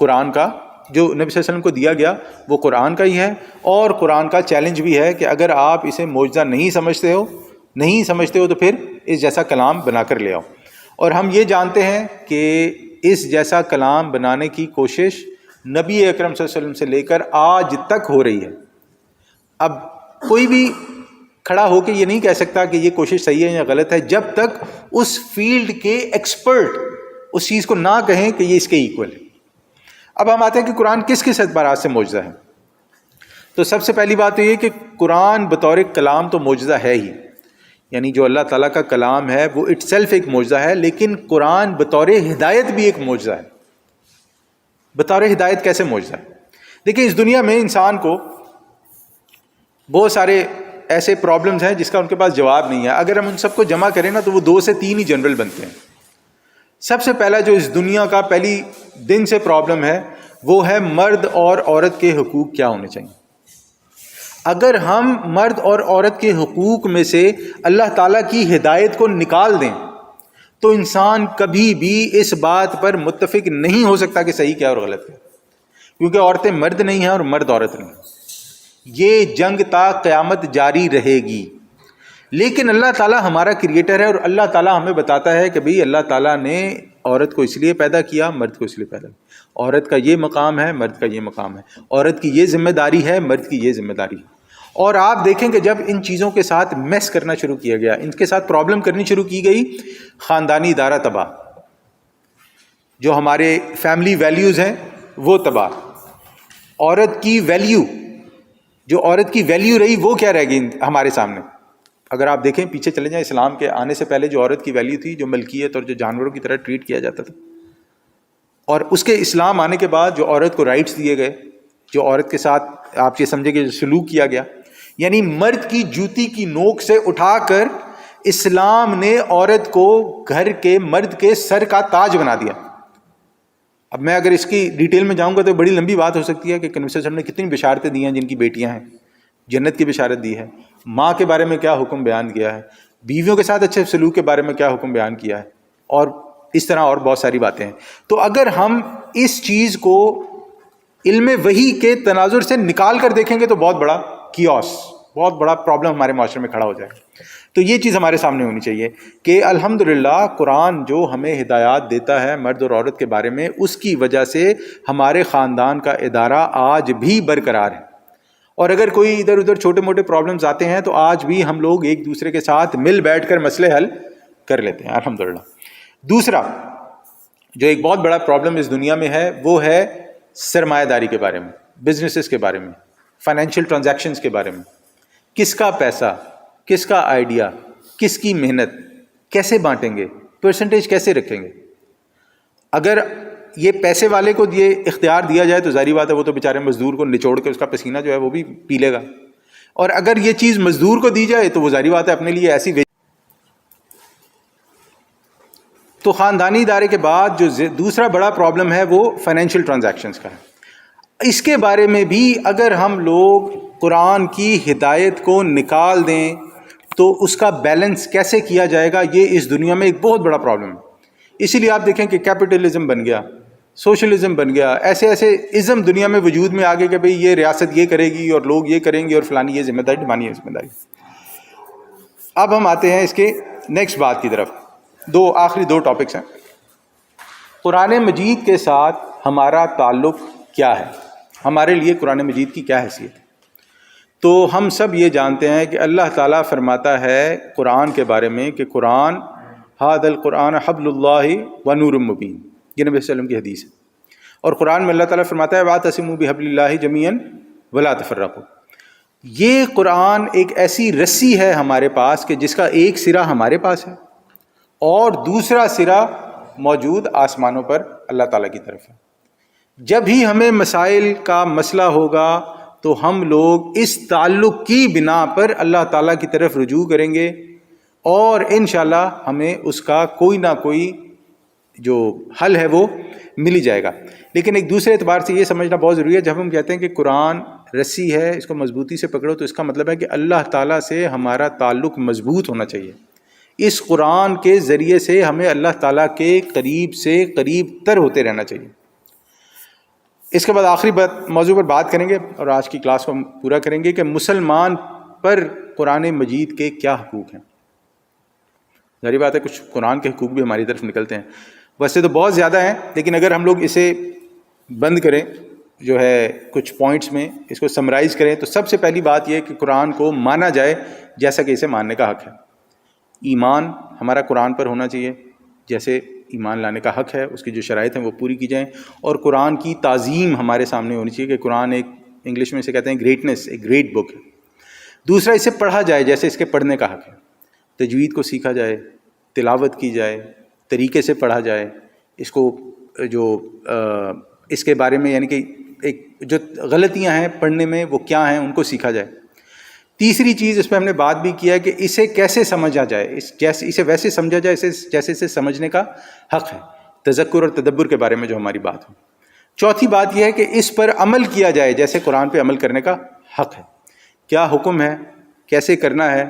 قرآن کا, جو نبی صلی اللہ علیہ وسلم کو دیا گیا وہ قرآن کا ہی ہے. اور قرآن کا چیلنج بھی ہے کہ اگر آپ اسے معجزہ نہیں سمجھتے ہو تو پھر اس جیسا کلام بنا کر لے آؤ. اور ہم یہ جانتے ہیں کہ اس جیسا کلام بنانے کی کوشش نبی اکرم صلی اللہ علیہ وسلم سے لے کر آج تک ہو رہی ہے. اب کوئی بھی کھڑا ہو کے یہ نہیں کہہ سکتا کہ یہ کوشش صحیح ہے یا غلط ہے جب تک اس فیلڈ کے ایکسپرٹ اس چیز کو نہ کہیں کہ یہ اس کے ایکول ہے. اب ہم آتے ہیں کہ قرآن کس کس اعتبارات سے معجزہ ہے. تو سب سے پہلی بات تو یہ کہ قرآن بطور کلام تو معجزہ ہے ہی, یعنی جو اللہ تعالیٰ کا کلام ہے وہ اٹ سیلف ایک معجزہ ہے, لیکن قرآن بطور ہدایت بھی ایک معجزہ ہے. بطور ہدایت کیسے معجزہ ہے؟ دیکھیں, اس دنیا میں انسان کو بہت سارے ایسے پرابلمز ہیں جس کا ان کے پاس جواب نہیں ہے. اگر ہم ان سب کو جمع کریں نا تو وہ 2 سے 3 ہی جنرل بنتے ہیں. سب سے پہلا جو اس دنیا کا پہلی دن سے پرابلم ہے وہ ہے مرد اور عورت کے حقوق کیا ہونے چاہیے. اگر ہم مرد اور عورت کے حقوق میں سے اللہ تعالیٰ کی ہدایت کو نکال دیں تو انسان کبھی بھی اس بات پر متفق نہیں ہو سکتا کہ صحیح کیا اور غلط ہے, کیونکہ عورتیں مرد نہیں ہیں اور مرد عورت نہیں ہیں. یہ جنگ تا قیامت جاری رہے گی. لیکن اللہ تعالیٰ ہمارا کریٹر ہے، اور اللہ تعالیٰ ہمیں بتاتا ہے کہ بھئی اللہ تعالیٰ نے عورت کو اس لیے پیدا کیا، مرد کو اس لیے پیدا کیا. عورت کا یہ مقام ہے، مرد کا یہ مقام ہے. عورت کی یہ ذمہ داری ہے، مرد کی یہ ذمہ داری ہے. اور آپ دیکھیں کہ جب ان چیزوں کے ساتھ میس کرنا شروع کیا گیا، ان کے ساتھ پرابلم کرنی شروع کی گئی، خاندانی ادارہ تباہ، جو ہمارے فیملی ویلیوز ہیں وہ تباہ. عورت کی ویلیو، جو عورت کی ویلیو رہی وہ کیا رہ گئی ہمارے سامنے. اگر آپ دیکھیں پیچھے چلے جائیں، اسلام کے آنے سے پہلے جو عورت کی ویلیو تھی، جو ملکیت اور جو جانوروں کی طرح ٹریٹ کیا جاتا تھا، اور اس کے اسلام آنے کے بعد جو عورت کو رائٹس دیے گئے، جو عورت کے ساتھ آپ یہ سمجھے کہ جو سلوک کیا گیا، یعنی مرد کی جوتی کی نوک سے اٹھا کر اسلام نے عورت کو گھر کے مرد کے سر کا تاج بنا دیا. اب میں اگر اس کی ڈیٹیل میں جاؤں گا تو بڑی لمبی بات ہو سکتی ہے کہ نبی صلی اللہ علیہ وسلم نے کتنی بشارتیں دی ہیں جن کی بیٹیاں ہیں، جنت کی بشارت دی ہے، ماں کے بارے میں کیا حکم بیان کیا ہے، بیویوں کے ساتھ اچھے سلوک کے بارے میں کیا حکم بیان کیا ہے، اور اس طرح اور بہت ساری باتیں ہیں. تو اگر ہم اس چیز کو علم وحی کے تناظر سے نکال کر دیکھیں گے تو بہت بڑا کیوس، بہت بڑا پرابلم ہمارے معاشرے میں کھڑا ہو جائے گا. تو یہ چیز ہمارے سامنے ہونی چاہیے کہ الحمدللہ قرآن جو ہمیں ہدایات دیتا ہے مرد اور عورت کے بارے میں، اس کی وجہ سے ہمارے خاندان کا ادارہ آج بھی برقرار ہے. اور اگر کوئی ادھر ادھر چھوٹے موٹے پرابلمز آتے ہیں تو آج بھی ہم لوگ ایک دوسرے کے ساتھ مل بیٹھ کر مسئلے حل کر لیتے ہیں الحمدللہ. دوسرا جو ایک بہت بڑا پرابلم اس دنیا میں ہے وہ ہے سرمایہ داری کے بارے میں، بزنسز کے بارے میں، فائنینشیل ٹرانزیکشنز کے بارے میں. کس کا پیسہ، کس کا آئیڈیا، کس کی محنت، کیسے بانٹیں گے، پرسنٹیج کیسے رکھیں گے. اگر یہ پیسے والے کو یہ اختیار دیا جائے تو ظاہری بات ہے وہ تو بیچارے مزدور کو نچوڑ کے اس کا پسینہ جو ہے وہ بھی پی لے گا. اور اگر یہ چیز مزدور کو دی جائے تو وہ ظاہری بات ہے اپنے لیے ایسی. تو خاندانی ادارے کے بعد جو دوسرا بڑا پرابلم ہے وہ فائنینشیل ٹرانزیکشنز کا ہے. اس کے بارے میں بھی اگر ہم لوگ قرآن کی ہدایت کو نکال دیں تو اس کا بیلنس کیسے کیا جائے گا، یہ اس دنیا میں ایک بہت بڑا پرابلم ہے. اسی لیے آپ دیکھیں کہ کیپٹلزم بن گیا، سوشلزم بن گیا، ایسے ایسے ازم دنیا میں وجود میں آ گئے کہ بھئی یہ ریاست یہ کرے گی اور لوگ یہ کریں گے اور فلانی یہ ذمہ داری نبھانی ہے ذمہ داری. اب ہم آتے ہیں اس کے نیکسٹ بات کی طرف. آخری دو ٹاپکس ہیں. قرآن مجید کے ساتھ ہمارا تعلق کیا ہے، ہمارے لیے قرآن مجید کی کیا حیثیت ہے. تو ہم سب یہ جانتے ہیں کہ اللہ تعالیٰ فرماتا ہے قرآن کے بارے میں کہ قرآن ھذا القرآن حبل اللہ و نور مبین، یہ نبی صلی اللہ علیہ وسلم کی حدیث ہے. اور قرآن میں اللہ تعالیٰ فرماتا ہے واعتصموا بحبل اللہ جمیعا ولا تفرقوا. یہ قرآن ایک ایسی رسی ہے ہمارے پاس کہ جس کا ایک سرا ہمارے پاس ہے اور دوسرا سرا موجود آسمانوں پر اللہ تعالیٰ کی طرف ہے. جب ہی ہمیں مسائل کا مسئلہ ہوگا تو ہم لوگ اس تعلق کی بنا پر اللہ تعالیٰ کی طرف رجوع کریں گے اور انشاءاللہ ہمیں اس کا کوئی نہ کوئی جو حل ہے وہ مل ہی جائے گا. لیکن ایک دوسرے اعتبار سے یہ سمجھنا بہت ضروری ہے، جب ہم کہتے ہیں کہ قرآن رسی ہے، اس کو مضبوطی سے پکڑو، تو اس کا مطلب ہے کہ اللہ تعالیٰ سے ہمارا تعلق مضبوط ہونا چاہیے. اس قرآن کے ذریعے سے ہمیں اللہ تعالیٰ کے قریب سے قریب تر ہوتے رہنا چاہیے. اس کے بعد آخری موضوع پر بات کریں گے اور آج کی کلاس کو ہم پورا کریں گے کہ مسلمان پر قرآن مجید کے کیا حقوق ہیں. ظاہری بات ہے کچھ قرآن کے حقوق بھی ہماری طرف نکلتے ہیں، ویسے تو بہت زیادہ ہیں، لیکن اگر ہم لوگ اسے بند کریں جو ہے کچھ پوائنٹس میں اس کو سمرائز کریں تو سب سے پہلی بات یہ کہ قرآن کو مانا جائے جیسا کہ اسے ماننے کا حق ہے. ایمان ہمارا قرآن پر ہونا چاہیے جیسے ایمان لانے کا حق ہے، اس کی جو شرائط ہیں وہ پوری کی جائیں. اور قرآن کی تعظیم ہمارے سامنے ہونی چاہیے کہ قرآن ایک انگلش میں اسے کہتے ہیں گریٹنس، ایک گریٹ بک ہے. دوسرا اسے پڑھا جائے جیسے اس کے پڑھنے کا حق ہے، تجوید کو سیکھا جائے، تلاوت کی جائے، طریقے سے پڑھا جائے، اس کو جو اس کے بارے میں یعنی کہ ایک جو غلطیاں ہیں پڑھنے میں وہ کیا ہیں ان کو سیکھا جائے. تیسری چیز اس پہ ہم نے بات بھی کیا ہے کہ اسے کیسے سمجھا جائے، اسے ویسے سمجھا جائے جیسے اسے سمجھنے کا حق ہے، تذکر اور تدبر کے بارے میں جو ہماری بات ہو. چوتھی بات یہ ہے کہ اس پر عمل کیا جائے جیسے قرآن پہ عمل کرنے کا حق ہے. کیا حکم ہے، کیسے کرنا ہے،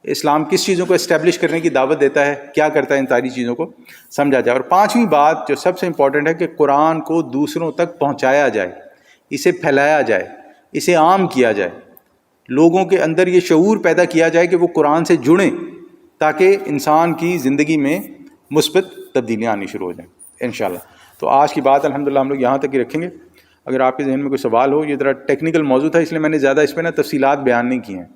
اسلام کس چیزوں کو اسٹیبلش کرنے کی دعوت دیتا ہے، کیا کرتا ہے، ان ساری چیزوں کو سمجھا جائے. اور پانچویں بات جو سب سے امپورٹنٹ ہے کہ قرآن کو دوسروں تک پہنچایا جائے، اسے پھیلایا جائے، اسے عام کیا جائے. لوگوں کے اندر یہ شعور پیدا کیا جائے کہ وہ قرآن سے جڑیں تاکہ انسان کی زندگی میں مثبت تبدیلیاں آنی شروع ہو جائیں انشاءاللہ. تو آج کی بات الحمدللہ ہم لوگ یہاں تک ہی رکھیں گے. اگر آپ کے ذہن میں کوئی سوال ہو، یہ ذرا ٹیکنیکل موضوع تھا اس لیے میں نے زیادہ اس پہ نا تفصیلات بیان نہیں کی ہیں.